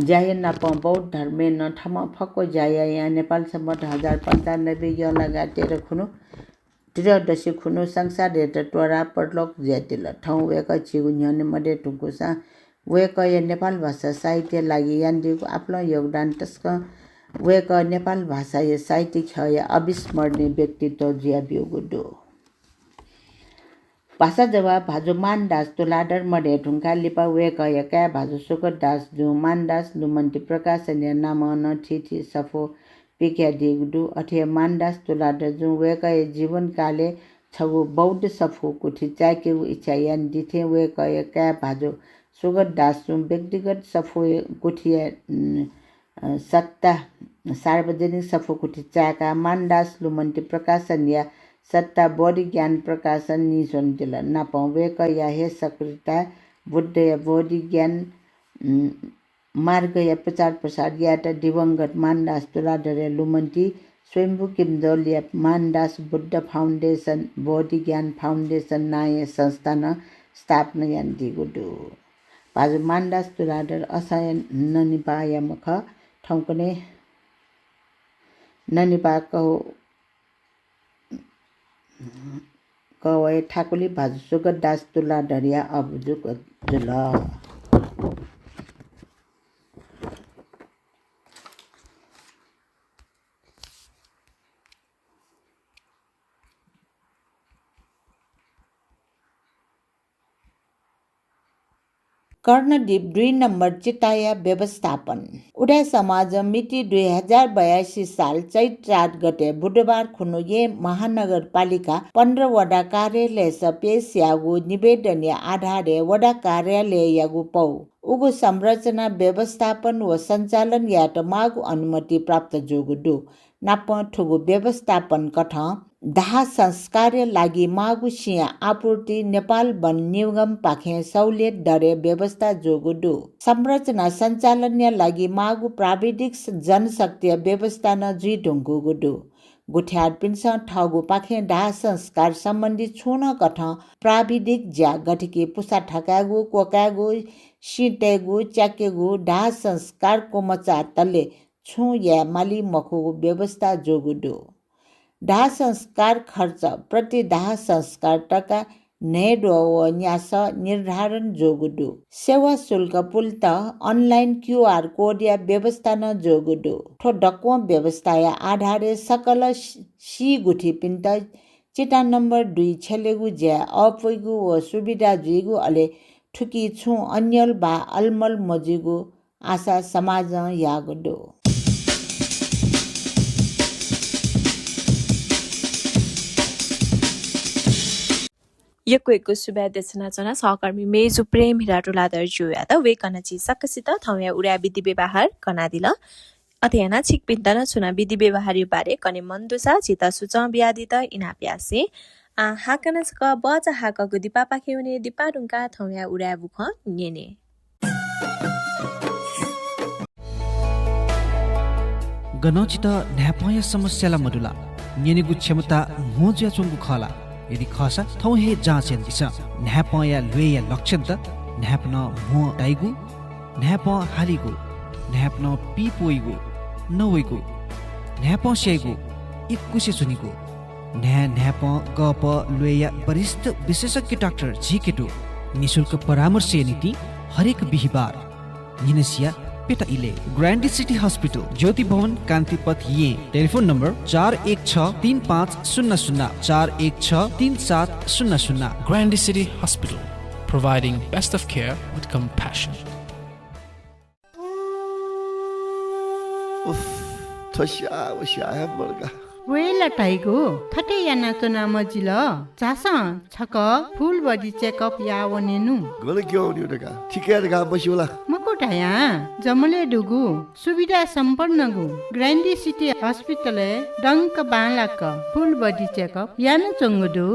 Speaker 3: जाय नाप बौद्ध धर्मे न ठम फको जाय या नेपाल सम्बत 1095 य लगा 13 खुनु 13 खुनु संसार हेट टोरा पडलोक ज्यातिल ठाउँ वेक छिगु न्यने मडे टुकुसा वेक नेपाल भाषा साहित्य लागि यान्दिको आफ्नो योगदान तस्क वेक नेपाल भाषा या साहित्य खय अविस्मरणीय व्यक्तित्व ज्या बिउगुडो भाषा जवाब भाजु मानदास तुलाडर मडे ढुङ्गा लिपा वेक या भाजु सुकर दास जो मानदास लुमन्ती प्रकाशन या नाम न थिथि सफो पिक्या दिगुडु अथे मान्दास तुलाडर जुन वेकय जीवन काले छगु बौद्ध सफु कुठी चाके इच्छायन दिथे वेकय क्या भाजो सुगत दासुम व्यक्तिगत सफु कुठी सत्ता सार्वजनिक सफु कुठी चाका मान्दास लुमन्ती प्रकाशन या सत्ता बौद्ध ज्ञान प्रकाशन निसोन दिल नापौ वेकय हे सक्रियता बुद्ध या बौद्ध ज्ञान मार्ग या प्रचार प्रसार या त दिवंगत मान्दास तुलाधर लुमन्ती स्वयम्भू किमजोल या मान्दास बुद्ध फाउन्डेसन बौद्ध ज्ञान फाउन्डेसन नाय संस्थान स्थापना यान दिगुडु पाजु मान्दास तुलाधर असायन ननिपाय मख ठौकने ननिपा कवय ठाकुली भाजु सुगत दास तुलाधरिया अबुजुक जुल कर्णदीप 2 नम्बर चिताया व्यवस्थापन उडा समाज मिति 2082 साल चैत 4 गते बुधबार खुनुये महानगरपालिका 15 वडा कार्यालय पेश यागु निवेदन आधारे वडा कार्यालय यागु पौ उगु संरचना व्यवस्थापन व सञ्चालन यात मागु अनुमति प्राप्त जोगुडु नाप ठुगु व्यवस्थापन कठ दाह संस्कार लागि मागु सिंह आपूर्ति नेपाल वन निगम पाखे सहुलियत दरे व्यवस्था जोगुडु संरचना सञ्चालन लागि मागु प्राविधिक जनशक्ति व्यवस्था न जुइ ढुङ्गुगुडु गुठ्यार पिन्स ठगु पाखे दाह संस्कार सम्बन्धी छुन कठ प्राविधिक ज्या गठिके पुसा ठकागु कोकागु सिटेगु च्याकेगु दाह संस्कार कोमचा तले छु या माली मखु व्यवस्था जोगुडु दाह संस्कार खर्च प्रति दाह संस्कार टका नेड व न्यास निर्धारण जोगुडु सेवा शुल्क पुलत अनलाइन क्यूआर कोड या व्यवस्था न जोगुडु ठो डक्व व्यवस्था या आधारे सकल सी गुठी पिन्त चिटा नम्बर 2 छेलेगु ज्या अपुइगु व सुविधा जुइगु अले ठुकी छु अन्यल बा अलमल मजिगु आशा समाज यागुडु
Speaker 6: यको सुब्यादेशना जना सहकर्मी मेजु प्रेम हिराटोलादर जुया त वेकनची सक्कसित थौया उडा विधि व्यवहार कनादिल अध्ययना छिक पिन्तन चुना विधि व्यवहार बारे कने मन्दुसा चिता सुच ब्यादि त इनाप्यासे हाकनसक बजा हाकगु दिपा पाखेउने दिपा रुङका थौया उडा बुख नेने
Speaker 8: गनौचित न्यापय समस्याला मडुला नेनेगु क्षमता मोज्या चुङगु खला यदि खसा थौ हे जाँचेन दिस न्याप या लुया लक्षण त न्याप न मो डाइगु न्याप हालिगु न्याप न पिपोइगु नवइगु न्याप सेगु इकुसे सुनिगु न्याप गप लुया वरिष्ठ विशेषज्ञ डाक्टर झिकेटु निशुल्क परामर्श नीति हरेक बिहीबार निनसिया पेटा इले ग्रान्डी सिटी हस्पिटल ज्योति भवन कान्तिपथ ये telephone number 41635000 41633700
Speaker 9: Grandy City Hospital, providing best of care with compassion.
Speaker 2: थस्या मर्गा
Speaker 10: वेला टाइगो थटे याना चना मजिल चासा छक फुल बडी चेकअप या वनेनु
Speaker 2: गले क्यों नि उडका ठिकै रगा बसिवला
Speaker 10: मकोटाया जमले दुगु सुविधा सम्पन्न गु ग्रान्डी सिटी हस्पिटल डंक बालाक फुल बडी चेकअप याना चंगदु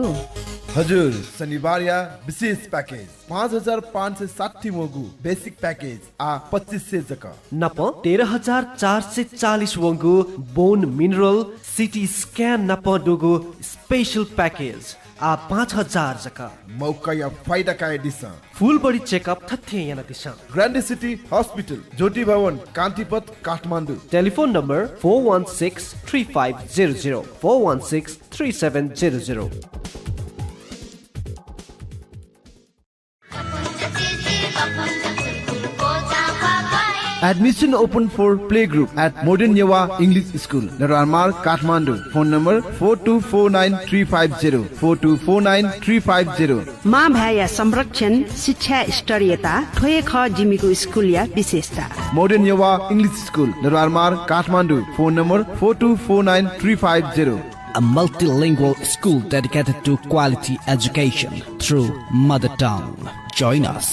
Speaker 2: हजुर शनिबार या विशेष पैकेज 5560 वंगु बेसिक पैकेज आ 2500 जक
Speaker 11: नप 13440 वंगु बोन मिनरल सिटी स्क्यान नप दुगु स्पेशल पैकेज आ 5000 जक
Speaker 2: मौका या फाइदा का दिस
Speaker 11: फुल बडी चेकअप थथे याना दिस
Speaker 2: ग्रान्डी सिटी हस्पिटल ज्योति भवन कान्तिपथ Kathmandu
Speaker 11: telephone number 4163500416 4163700
Speaker 2: Admission open for playgroup at Modern Yewa English School, Nararmar, Kathmandu. Phone number 4249350 4249350.
Speaker 12: माँ भाया संरक्षण शिक्षा स्तरीयता ठोए ख जिमीको स्कुल या विशेषता
Speaker 2: Modern Yewa English School, Nararmar, Kathmandu. Phone number 4249350.
Speaker 8: A multilingual school dedicated to quality education through mother tongue. Join us.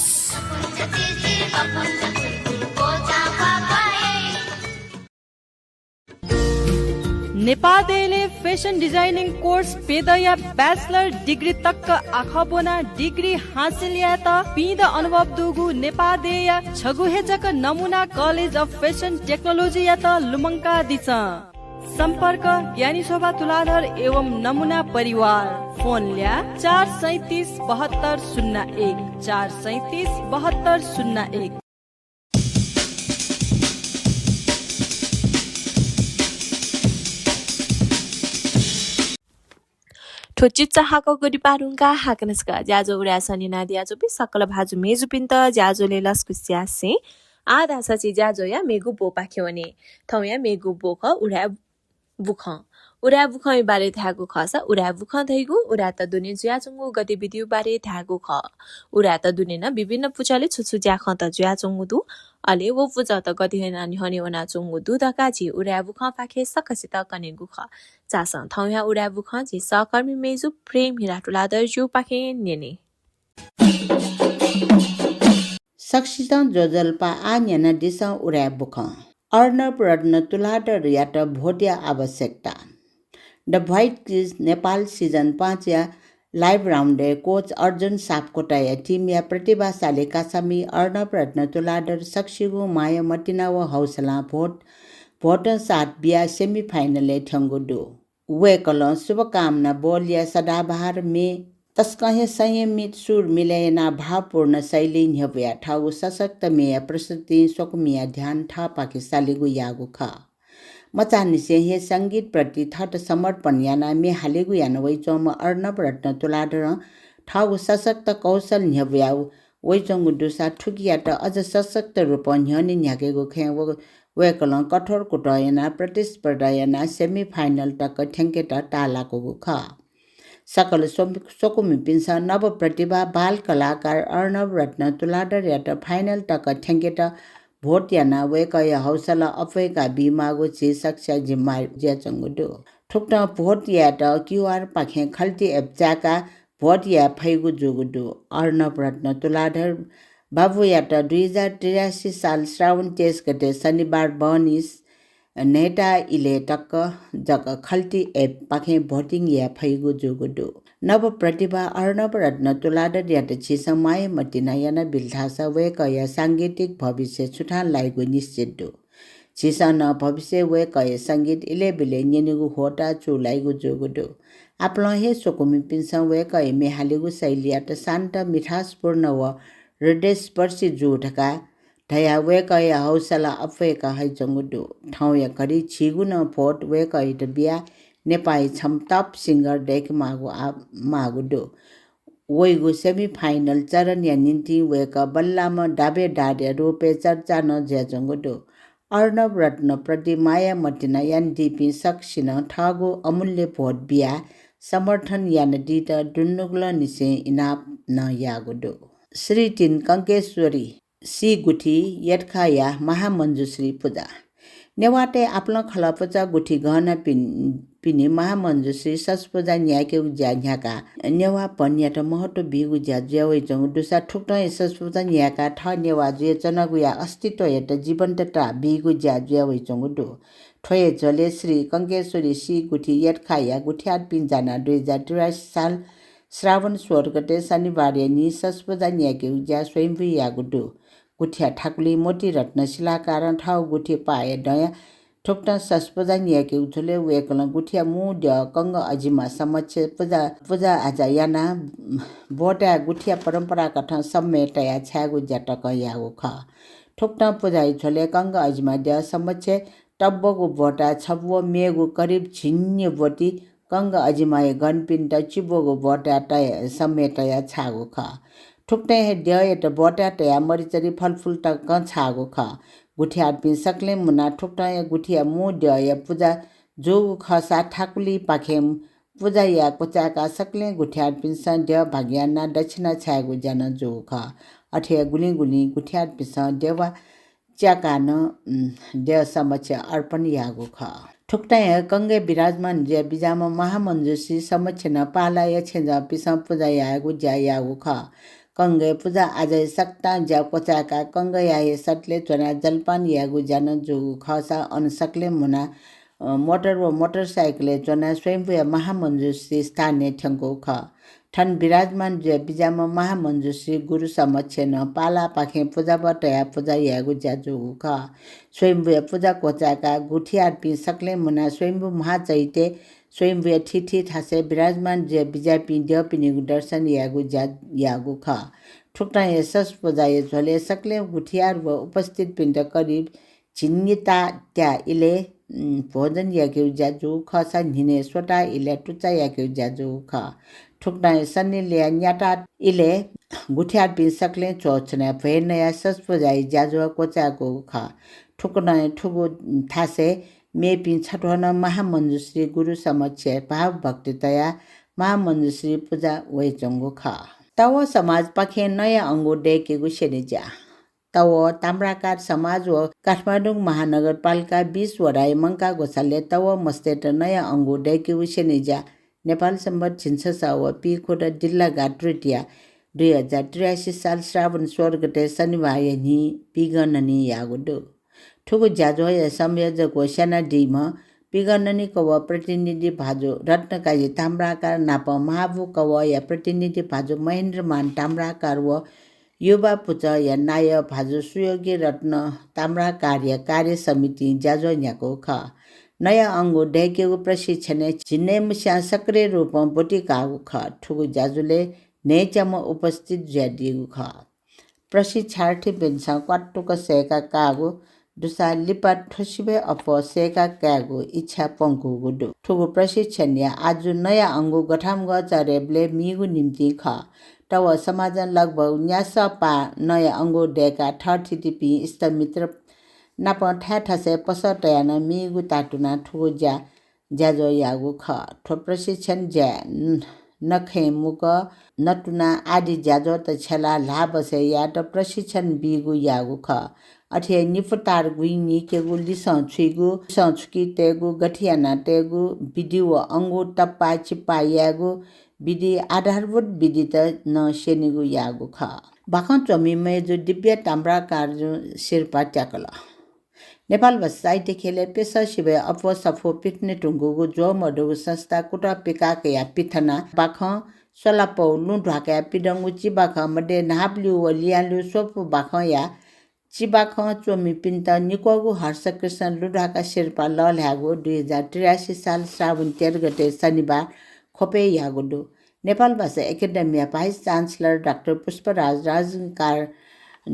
Speaker 13: नेपालले fashion designing course पेदया bachelor degree तक आखबोना degree हासिल या त पिद अनुभव दुगु नेपालदेय छगुहेजक नमुना कलेज अफ फेसन टेक्नोलोजी या त लुमङ्का दिछ सम्पर्क ज्ञानी शोभा तुलाधर एवं नमुना परिवार फोन ल्या 4377201 4377201।
Speaker 6: ठोचिचा हाको गरी पारुङका हाकनस्का ज्याजो उडा सनि नादिया जो बि सकल भाजु मेजु पिन्त ज्याजोले लस्कुस्या से आधा सची ज्याजो या मेगु बोपा खेवने थौया मेगु बोख उडा बुख उडा बुख बारे थागु खस उडा बुख थैगु उडा त दुने ज्याचुङु गतिविधि बारे थागु ख उडा त दुने न विभिन्न पुचाले छुछु ज्याख त ज्याचुङु दु अले वो पुजा त गति नानी हने वना चुङु दु दका जी उडा बुख पाखे सकसित कनेगु ख चासा थौया उडा बुख जी सहकर्मी मेजु प्रेम हिराटुला दर्जु पाखे नेने
Speaker 3: सक्सितं जोजल्पा आन्यना दिसं उडा बुख अर्णव रत्न तुलाधर यात भोटिया आवश्यकता the white crease Nepal season 5 या live round coach Arjun Sapkota या टिम या प्रतिभाशाली कासामी अर्णव रत्न तुलाधर सक्सिगु माया मटिना व हौसला भोट साथ बिया सेमिफाइनल ठंगुडु वे कल शुभकामना बोल या सदाबहार में तस्कहे संयमित सुर मिलायना भावपूर्ण शैली न्यवया ठाउ सशक्त मेया प्रस्तुति सोकमिया ध्यान था पाकिस्तालीगु यागु ख मचानिसे हे संगीत प्रति थट समर्पण याना मे हालेगु याना वैचोम अर्णव रत्न तुलाधर ठाउ सशक्त कौशल न्यवया वैचोंगु दुसा ठुकिया त अझ सशक्त रूप न्यने न्याकेगु खे वेकल कठोर कुटयना प्रतिस्पर्धा याना सेमिफाइनल तक ठेंकेटा तालाको ख सकल सोकुमी पिन्स नव प्रतिभा बाल कलाकार अर्णव रत्न तुलाधर यात फाइनल तक ठेंकेटा भोट याना वेकय हौसला अफेका बिमागु छि सक्ष्या जिम्मा ज्याचंगुदु ठुक्न भोट यात क्यूआर पाखे खल्ती एप्चाका भोट या फैगु जुगुदु अर्णव रत्न तुलाधर बाबु यात 2083 साल श्रावण 23 गते शनिबार बनिस नेटा इले टक्क जक खल्ती एप पाखे भोटिङ या फैगु जुगुदु नव प्रतिभा अर्णव रत्न तुलाधर यात छि समय मतिना याना बिल्थास वेकय सांगीतिक भविष्य छुटान लागु निश्चित दु छिसन भविष्य वेकय संगीत इले बिले नेनिगु होटा चु लागु जुगुदु आपलो हे सोकुमी पिन्स वेकय मेहालिगु शैली यात शान्त मिठासपूर्ण व हृदयस्पर्शी जुठका धया वेकय हौसला अफेका है जंगुदु ठाउया करी छिगुन भोट वेकय त बिया नेपाली छम टप सिंगर डेक मागुदु वैगु सेमिफाइनल चरण या निन्ति वेक बल्लाम डाबे डाडे रूपे चर्चा न ज्याजंगुदु अर्णव रत्न प्रति माया मटिना यान दिपि सक्सिन ठागु अमूल्य भोट बिया समर्थन यान दित दुन्नुगल निसे इनाप न यागुदु श्री तीन कंकेश्वरी सी गुठी यटखाया महामंजुश्री पूजा नेवाटे आपला खलापूजा गुठी गहना पिने महामंजुश्री ससपूजा न्याके उज्या न्याका नेवा पन्याट महत्व बिगु ज्या ज्यावै जंग दुसा ठुक्न ससपूजा न्याका ठ नेवा ज्या चनगुया अस्तित्व यत जीवन्तता बिगु ज्या ज्यावै जंग दु ठोये जले श्री कंकेश्वरी सी गुठी यटखाया गुठियाट पिन्जाना 2083 साल श्रावण 16 गते शनिबार नि ससपूजा न्याके उज्या स्वयंभू यागुदु गुठिया ठाकुली मोटी रत्न शिलाकार ठाउ गुठी पाए दया ठोक्न ससपूजा न्याके उठले वेकल गुठिया मु द कंग अजिमा समक्ष पूजा आजा याना बोटा गुठिया परम्परा कथ समेटया छागु जटक यागु ख ठोक्न पूजा इठले कंग अजिमा द समक्ष टब्बगु बोटा छब्व मेगु करीब छिन्य बोटी कंग अजिमाए गनपिन त चिबोगु बोटा तय समेटया छागु ख ठुक्ने ड्य त बोटा तया मरिचरी फलफुल त क छागु ख गुठियार पिन सकले मुना ठुक्टा या गुठिया मु ड्य या पूजा जो खसा ठाकुली पाखेम पूजा या कोचाका सकले गुठियार पिन स ड्य भाग्याना दक्षिणा छागु जन जो ख अठे गुली गुली गुठियार पिन स ड्यवा च्याकान ड्य समक्ष अर्पण यागु ख ठुक्टा कंगे विराजमान ज्या बिजामा महामञ्जुसी समक्ष न पाला यक्षेज पिस पूजा यागु ज्या यागु ख कंगे पूजा आज सक्ता ज्या कोचाका कंग याहे सटले चोना जलपान यागु जान जो खसा अन सकले मुना मोटर व मोटरसाइकल चोना स्वयंभू महामञ्जुसी स्थानीय ठंगो ख ठन विराजमान ज्या बिजामा महामञ्जुसी गुरु समक्ष न पाला पाखे पूजा बटया पूजा यागु ज्याजु ख स्वयंभू पूजा कोचाका गुठियार पि सकले मुना स्वयंभू महाचैते स्वयंभू ठिठी थासे विराजमान ज्या बिजापि ड्यपिनि दर्शन यागु ज्या यागु ख ठुक्टा सस पूजा ये झोले सकले गुठियार व उपस्थित पिण्ड करिब चिन्निता त्या इले भोजन याग्यु ज्याजु खसा निने सोटा इले टुचा याग्यु ज्याजु ख ठुक्टा सन्नी ले न्याटा इले गुठियार पिन सकले चोचने भेनया सस पूजा ज्याजु कोचाको ख ठुक्ना ठुगु थासे मे पिन छठवन महामञ्जुश्री गुरु समक्ष भाव भक्तितया महामञ्जुश्री पूजा वैचंगो ख तव समाज पखे नयाँ अंगो डेकेगु सेनिजा तव ताम्राकार समाज व काठमाडौँ महानगरपालिका 20 वडाई मंका गोसाले तव मस्तेट नयाँ अंगो डेकेगु सेनिजा नेपाल सम्बत छिन्ससा व पिखोट जिल्ला घाटरुटिया 2083 साल श्रावण 16 गते शनिबार नि पिगननी यागुडो ठुगु ज्याजो या संयोजक व सेना डिम पिगननी कव प्रतिनिधि भाजो रत्नकाजी ताम्राकार नाप महाबु कव या प्रतिनिधि भाजो महेन्द्रमान ताम्राकार व युवा पुच या नाय भाजो सुयोगी रत्न ताम्राकार या कार्य समिति ज्याजो न्याको ख नयाँ अंगो ढेकेगु प्रशिक्षण चिन्ने मुस्या सक्रिय रूपमा बोटिकागु ख ठुगु ज्याजुले नेचम उपस्थित ज्यादिगु ख प्रशिक्षार्थी बेन्सा क्वाट्टुक सेका कागु दुसा लिपा ठोसिबे अप सेका क्यागु इच्छा पंकु गुडु ठुगु प्रशिक्षण या आज नयाँ अंगु गठाम गचारेबले मिगु निम्ति ख तव समाजन लगभग न्यास पा नयाँ अंगु डेका ठठिटिपि इष्टमित्र नाप ठ्याठसे पसटयान मिगु ताटुना ठुगु ज्याजो यागु ख ठो प्रशिक्षण ज्या नखे मुक नटुना आदि ज्याजो त छला ला बसे या त प्रशिक्षण बिगु यागु ख अठे निफतार गुइनी केगु लिसं छुइगु संचुकी तेगु गठियाना तेगु विधि व अंगु टप्पा चिप्पा यागु विधि आधारभूत विधि त न सेनिगु यागु ख बाखन चमी मेजु दिव्य ताम्राकार जो शिरपा ट्याकला नेपाल बस साहित्य खेले पेशा शिवे अफो सफो पिक्ने टुङ्गुगु जो मडुगु संस्था कुटा पिकाके या पिथना बाख सोलापौ लुढाका पिडंगु चिबाख मडे नाब्लु व लियालु सोपु बाख या चिबाख चोमी पिन्त निकोगु हर्षकृष्ण लुढाका शेर्पा लल्यागु 2083 साल श्रावण 13 गते शनिबार खोपे यागुडु Nepal Bhasha academy vice chancellor doctor Pushparaj Rajkar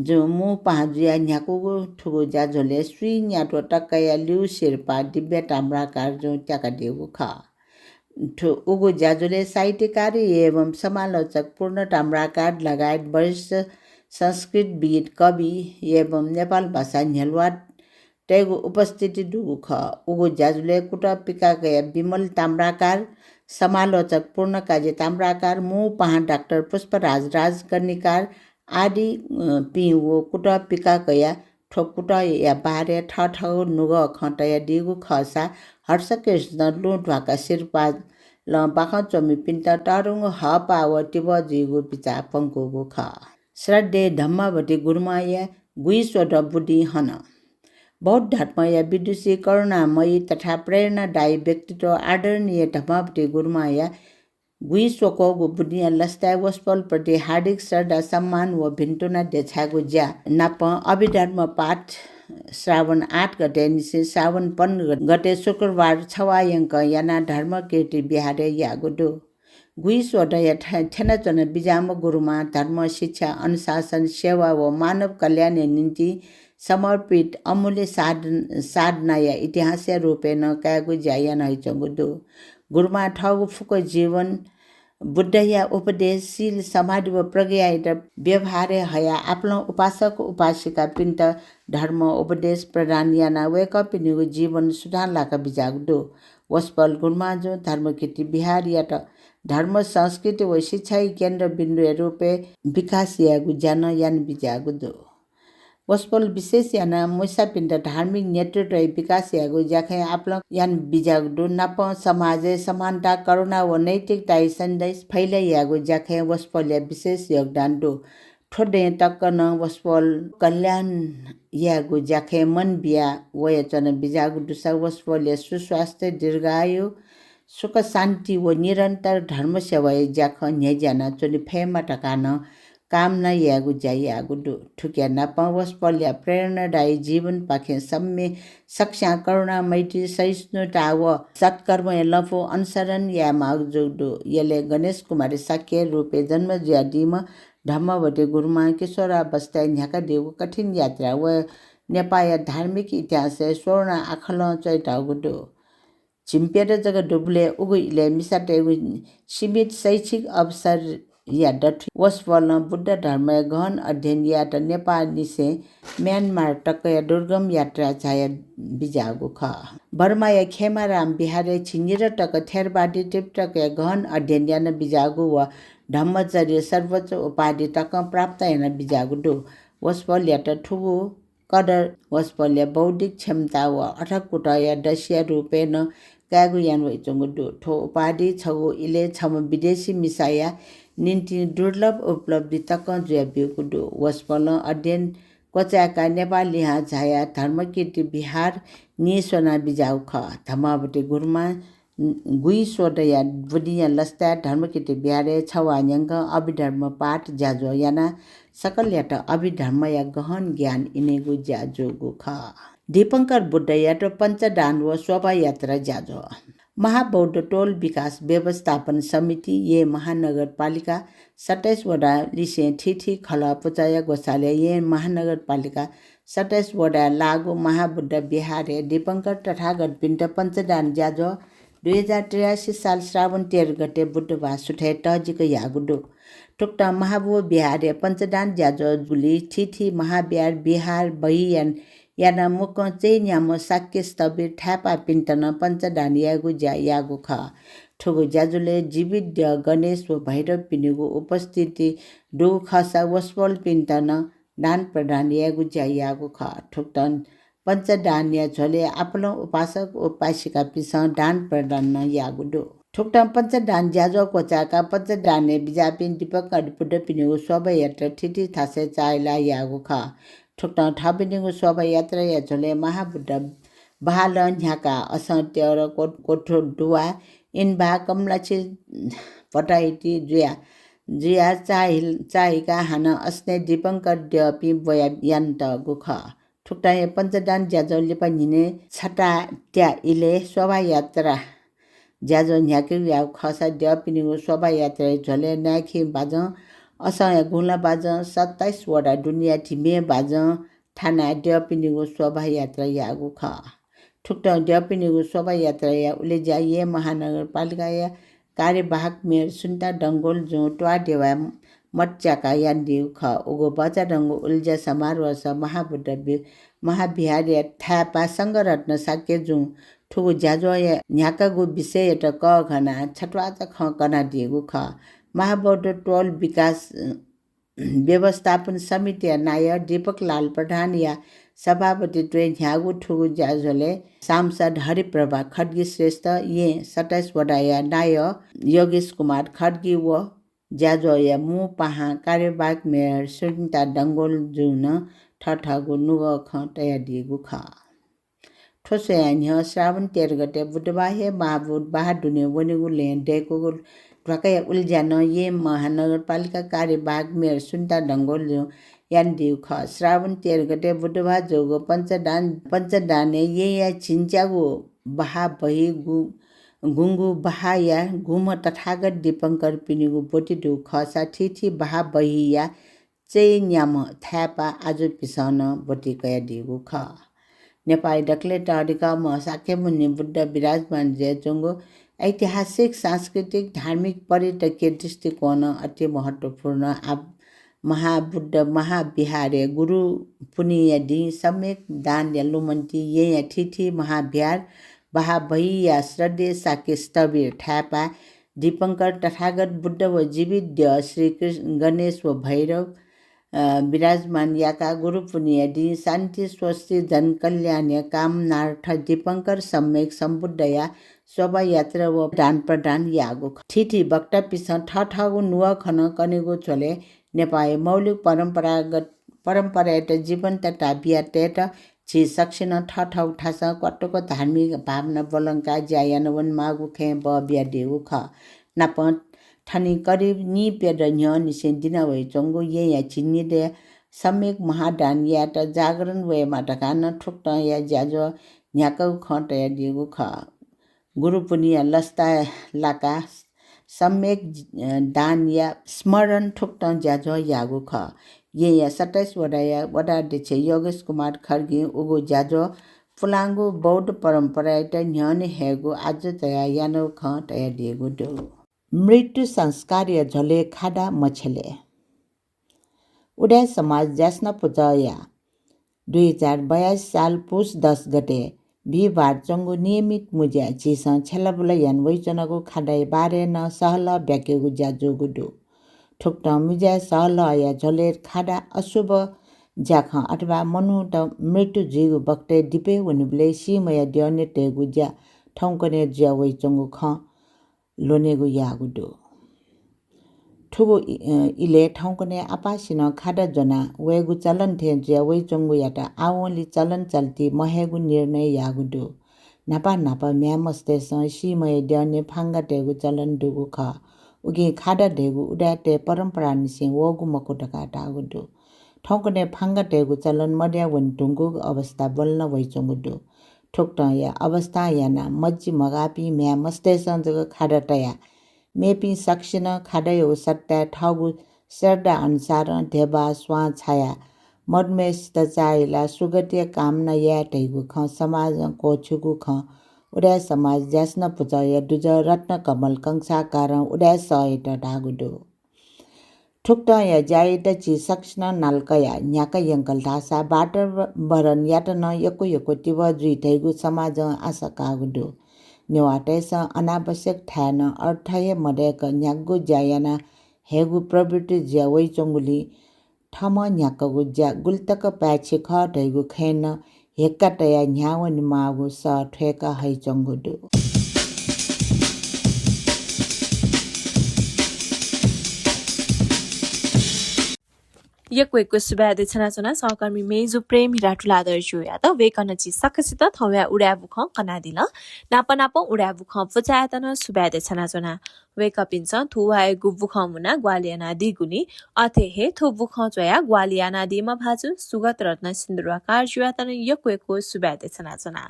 Speaker 3: जो मु पहाजुया न्याकुगु ठुगु ज्याजोले श्री न्याटो टक्कया लिउ शेर्पा दिव्य ताम्राकार जो ट्याका देगु ख उगु ज्याजोले साहित्यकार एवं समालोचक पूर्ण ताम्राकार लगायत वरिष्ठ संस्कृतविद कवि एवं नेपाल भाषा न्हेलवा तेगु उपस्थिति दुगु ख उगु ज्याजोले कुटा पिकाकया विमल ताम्राकार समालोचक पूर्ण काजी ताम्राकार मु पहा डाक्टर पुष्पराज राजकर्णिकार आदि पिउ कुटा पिकाकया ठोकुटा या बारे ठठौ नुग खटया दिगु खसा हर्षकृष्ण लुढवाका शिरपा ल बाख चमी पिन्त टारुङ ह पाव टिब जिगु पिचा पंकुगु ख श्रद्धे धम्मवती गुरुमाया गुइसोट बुद्धि हन बौद्ध धर्मया विदुषी करुणामयी तथा प्रेरणादायी व्यक्तित्व आदरणीय धम्मवती गुरुमाया गुइसोको बुद्धिया लस्ता वस्पल प्रति हार्दिक श्रद्धा सम्मान व भिन्तुना देछागु ज्या नाप अभिधर्म पाठ श्रावण 8 गते निसे श्रावण 15 गते शुक्रबार छवायंक याना धर्म कीर्ति बिहारे यागुडु गुइसोट या ठेनाचन बिजाम गुरुमा धर्म शिक्षा अनुशासन सेवा व मानव कल्याण निम्ति समर्पित अमूल्य साधना या इतिहासीय रूपेण कागु ज्यायन हैचंगुदु गुरुमा ठगु फुको जीवन बुद्ध या उपदेशशील समाज व प्रज्ञा व्यवहारे हया आफ्नो उपासक उपासिका पिन्ट धर्म उपदेश प्रदान याना वेक पिनिगु जीवन सुधार लाका बिजागदो वस्पल गुणमाजो धर्म किति बिहार या धर्म संस्कृति व शिक्षा केन्द्र बिन्दु रूपे विकास यागु जान यान बिजागदो वस्पल विशेष याना मुसा पिण्ड धार्मिक नेतृत्व विकास यागु जाखे आपला यान बिजागदो नप समाज समानता करुणा व नैतिकता सन्देश फैले यागु जाखे वस्पल या विशेष योगदान दो ठोडे टक्कन वस्पल कल्याण यागु जाखे मन बिया वयचन बिजागु दुसा वस्पल या सुस्वास्थ्य दीर्घायु सुख शान्ति व निरन्तर धर्म सेवा जाख न्याजना चोनि फेमा टकान कामना यागु जायागु दु ठुक्या नपा वस्पल या प्रेरणादायी जीवन पाखे सम्मे सक्षा करुणा मैत्री सहिष्णुता व सत्कर्म लफो अनुसरण या मागजुदु यले गणेश कुमारी साक्य रूपे जन्म ज्यादिम धम्मवटे गुरुमा किशोरा बस्ता न्याका देव कठिन यात्रा व नेपाल धार्मिक इतिहास स्वर्ण आखल चैतागुदु चिम्पेर जग डुबले उगु इले मिसाटे सीमित शैक्षिक अवसर या डठ वस्पल बुद्ध धर्म गहन अध्ययन या त नेपाल निसे म्यानमार टक या दुर्गम यात्रा छाया बिजागु ख बर्मा या खेमाराम बिहारे छिनिर टक थेरबाडी टिपटक या गहन अध्ययन या न बिजागु व धम्मचर्य सर्वोच्च उपाधि टक प्राप्त या न बिजागु दो वस्पल या त ठुगु कदर वस्पल या बौद्धिक क्षमता व अठकुट या दस्या रूपे न कागु यान वइचंगु दो ठो उपाधि छगु इले छम विदेशी मिसाया निम्ति दुर्लभ उपलब्धि तक जुयाबिएको दो वस्पल अध्ययन कोचाका नेपाली हाँ झाया धर्मकीर्ति बिहार निसोना बिजाउ ख धमावटे गुरुमा गुई सोडया बुदिया लस्ता धर्मकीर्ति बिहारे छवान्यङ्ग अभिधर्म पाठ जाजो याना सकल यात अभिधर्म या गहन ज्ञान इनेगु जाजोगु ख दीपंकर बुद्ध यात पञ्चदान व शोभा यात्रा जाजो महाबौद्ध टोल विकास व्यवस्थापन समिति ये महानगरपालिका 27 वडा लिसे ठिठी खला पुचाया गोसाले ये महानगरपालिका 27 वडा लागु महाबुद्ध बिहारे दीपंकर तथागत पिण्ड पञ्चदान जाजो 2083 साल श्रावण 13 गते बुधबार सुठे टजिक यागुडो टुक्टा महाबु बिहारे पञ्चदान जाजो जुली ठिठी महाबिहार बिहार बहियान याना मुख चेन्याम साक्य स्तबीर ठ्यापा पिन्तन पञ्चदान यागु जा यागु ख ठुगु जाजुले जीवित गणेश व भैरव पिनिगु उपस्थिति दो खसा वस्पल पिन्तन दान प्रदान यागु जा यागु ख ठुक्तन पञ्चदान या झोले आफ्नो उपासक उपासिका पिस दान प्रदान यागु दो ठुक्तम पञ्चदान जाजो कोचाका पञ्चदाने बिजापिन दीपक अडपुड पिनिगु शोभा यात्रा ठिठी थासे चाइला यागु ख ठुक्टा थापिनिगु शोभा यात्रा या झोले महाबुद्ध बहाल न्याका असत्य र कोठो डुवा इनबा कमलाची पटाइटी जुया चाहिका हान अस्ने दीपंकर द्यपि बया यन्त गुख ठुक्टा पञ्चदान ज्याजो लिपनिने छटा त्या इले शोभा यात्रा ज्याजो न्याके या खसा द्यपिनिगु शोभा यात्रा झोले नाखि बाज असय गुला बाज 27 वडा दुनिया थिमे बाज थाना द्यपिनिगु शोभा यात्रा यागु ख ठुक्टा द्यपिनिगु शोभा यात्रा या उले जाइए महानगरपालिका या कार्यवाहक मेयर सुन्ता डंगोल जो ट्वा देवा मच्चाका यान दिउ ख उगो बचा डंगो उल्जा समारोह स महाबुद्ध महाबिहार या थापा संगरत्न साक्य जु ठुगु जाजो या न्याकागु विषय त क घना छटवा च ख कना दिगु ख महाबौद्ध टोल विकास व्यवस्थापन समिति नाय दीपक लाल प्रधान या सभापति ट्रेन ह्यागु ठुगु जाजोले सांसद हरिप्रभा खड्गी श्रेष्ठ ये 27 वडा या नाय योगेश कुमार खड्गी व जाजो या मु पहा कार्यवाहक मेयर सुनिता डंगोल जुन ठठगु नुग ख तया दिगु ख ठोसे अन्य श्रावण 13 गते बुधबार महाबुद्ध बहादुने वनिगु लेन डेको ढ्वाकया उल्जान ये महानगरपालिका कार्यवाहक मेयर सुन्ता डंगोल जो यान दिउ ख श्रावण 13 गते बुधबार जोगो पञ्चदाने ये या छिन्च्यागु बहा बही गुंगु बहा या गुम तथागत दीपंकर पिनिगु बोटी दु खसा ठिठी बहा बही या चेन्याम थ्यापा आजु पिसन बोटी कया दिगु ख नेपाली डक्ले टाडिका म साके मुनि बुद्ध विराजमान जे चंगो ऐतिहासिक सांस्कृतिक धार्मिक पर्यटकीय दृष्टिकोण अति महत्त्वपूर्ण महाबुद्ध महाविहार गुरु पुनियदी सम्यक दान लुमन्ती ये ठिठी महाविहार बहाभैया श्रद्धे साके स्थवीर ठ्यापा दीपङ्कर तथागत बुद्ध व जीवित श्री कृष्ण गणेश व भैरव विराजमान याका गुरु पुनियदी शान्ति स्वस्ति जन कल्याण कामनार्थ दीपङ्कर सम्यक सम्बुद्धया शोभायात्रा व दान प्रदान यागो ठिठी बक्ता पिस ठगु नुवा खन कनेगो चले नेपाली मौलिक परम्परागत जीवन्त बियातेट छि सक्सेन ठौ ठासा कटको धार्मिक भावना बलङ्का ज्यायानवन मागु खे ब ब्यादेउ ख नाप ठनी करिब नि पेड न्य निसे दिना वइ चंगो ये या चिन्नी दे सम्यक महादान या त जागरण वे माटकान ठुक्ट या ज्याजो न्याकौ ख त या दिगु ख गुरु पुनिया लस्ता लाका सम्यक दान या स्मरण ठुक्ट ज्याजो यागु ख ये या 27 वडा देछे योगेश कुमार खर्गी उगो ज्याजो फुलाङ्गो बौद्ध परम्परा त न्यने हेगो आज तया यानो ख तया दिगु दो मृत्यु संस्कार या झले खाडा मछले उडा समाज जास्न पुजया 2022 साल पुस 10 गते बिहिबार चंगो नियमित मुज्या चिस छेलाबुला यान वैचनको खाडाई बारे न सहल ब्याकेगु ज्याजो गुडु ठुक्ट मुज्या सहल या झलेर खाडा अशुभ ज्याख अथवा मनु त मृत्यु जिगु बक्ते दिपे वनुबले सिमया दिउने तेगु ज्या ठौकने ज्या वैचंगु ख लोनेगु यागुडु ठुगु इले ठौकने आपासिन खाडा जना वेगु चलन थे ज्या वैचंगु याटा आवली चलन चल्ती महेगु निर्णय यागुडु नापा म्या मस्ते सिमय दिउने फांगा तेगु चलन दुगु ख उगे खाडा ढेगु उडाटे परम्परा निसे वगु मकोटका टागुडु ठौकने फांगा ढेगु चलन मड्या वन्तुगु अवस्था बल्न वइचंगुडु ठोक्ट या अवस्था याना मज्जी मगापी म्या मस्ते संजग खाडा तया मेपी सक्सेन खाडा यो सट्टा ठगु श्रद्धा अनुसार देवा स्वा छाया मदमेस त चाइला सुगतिय कामना या ढेगु ख समाज को छुगु ख उडा समाज जास्न पुजय दुज रत्न कमल कंसा कारण उडा सहित ढागुडो ठुक्ट या जाइत ची सक्ष्ण नालकया न्याका यंकल धासा बाटर बरन यात न यको तिव जुइ थैगु समाज आशा कागुडो नेवाटेस अनावश्यक ठ्यान अर्थय मडेक न्यागु ज्यायाना हेगु प्रवृत्ति ज्या वैचंगुली ठम न्याकगु ज्या गुल्तक प्याछि ख ढैगु खैन हेक्का तया न्यावन मागु स ठेका है चंगुडु
Speaker 6: यक्वेको सुबादे छनाचना सहकर्मी मेजु प्रेम हिराटुला दर्जु या त वेकनची सकसित थव्या उडा बुख कनादिल नाप उडा बुख फचायतन सुबादे छनाचना वेकपिन्छ थुवाए गुबुख मुना ग्वालियाना दिगुनी अथे हे थु बुख चया ग्वालियाना दिमा भाजु सुगत रत्न सिन्दुरकार जुयातन यक्वेको सुबादे छनाचना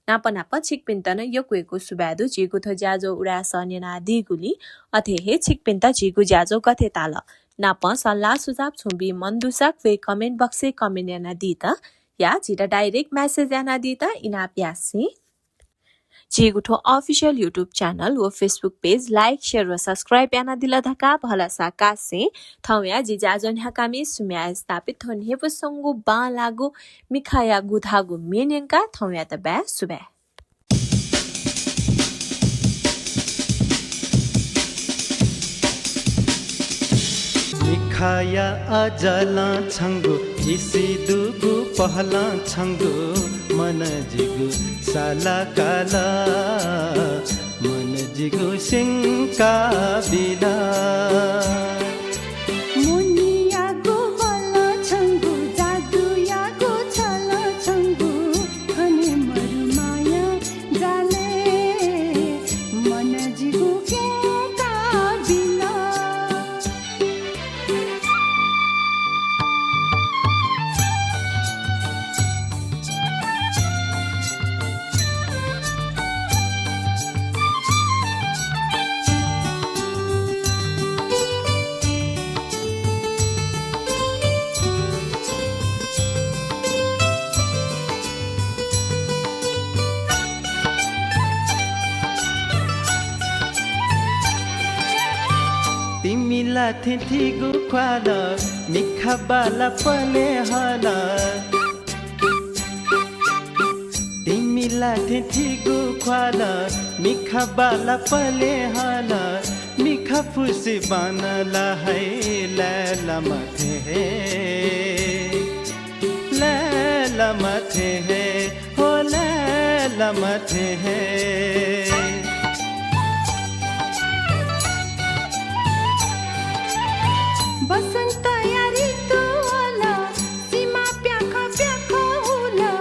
Speaker 6: नाप छिकपिन्तन यक्वेको सुबादु जिगु थ ज्याजो उडा सन्यना दिगुली अथे हे छिकपिन्त जिगु ज्याजो कथे ताल नाप सल्लाह सुझाव छुम्बी मन्दुसक वे कमेन्ट बक्से कमेन्ट याना दिता या जिटा डाइरेक्ट मैसेज याना दिता इना प्यासी जिगुठो ऑफिशियल यूट्यूब चैनल व फेसबुक पेज लाइक शेयर व सब्सक्राइब याना दिला धका भलासा कासे थौया जिजाजन हकामी सुम्या स्थापित थन हेबु संगु बा लागु मिखाया गुधागु मेन्यंका थौया त बे सुबे
Speaker 7: मिखाया अजला छंगु इसी दुगु पहला छंगु मन जिगु साला काला मन जिगु सिंका बिना
Speaker 14: लाथे थिगु ख्वाला मिखा बाला पले हाला तिमी लाथे थिगु ख्वाला मिखा बाला पले हाला मिखा फुसी बानला है लैला मथे है लैला मथे है हो लैला मथे है
Speaker 15: बसंत यारी तो वाला सीमा प्याखा प्याखा होला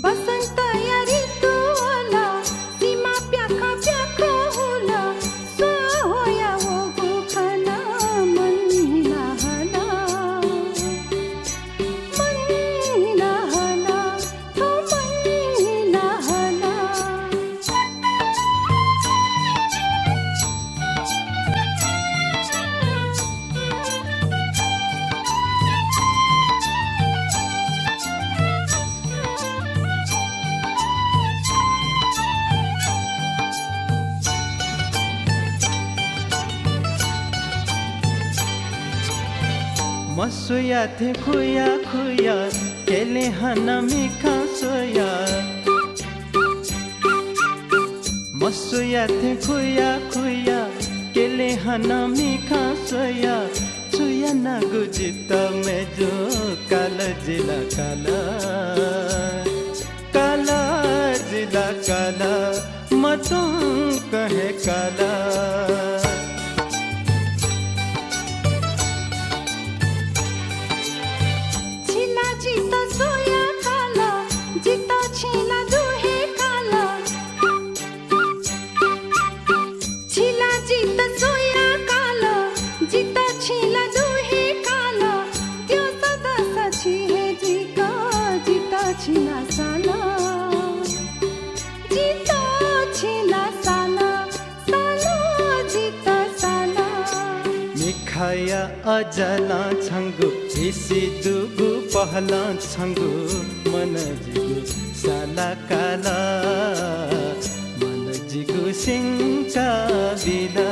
Speaker 15: बसंत यारी तो वाला सीमा प्याखा प्याखा होला सो होया वो खाना मन हिला हला तो मन हिला हला
Speaker 14: मसुया थे खुया खुया केले हना मिखा सोया मसुया थे खुया खुया केले हना मिखा सोया सुया ना गुजिता में जो काला जिला काला काला जिला काला मतों कहे काला
Speaker 15: जीता सोया काला जीता छीला दुहे काला छीला जीता सोया काला जीता छीला दुहे काला त्यो सदा सची है जी का जीता छीला साला जीता छीला साला साला जीता साला
Speaker 14: मिखाया अजला छंगु इसी दुगु पहला छंगु मन जिगु साला काला मन जिगु सिंका बिना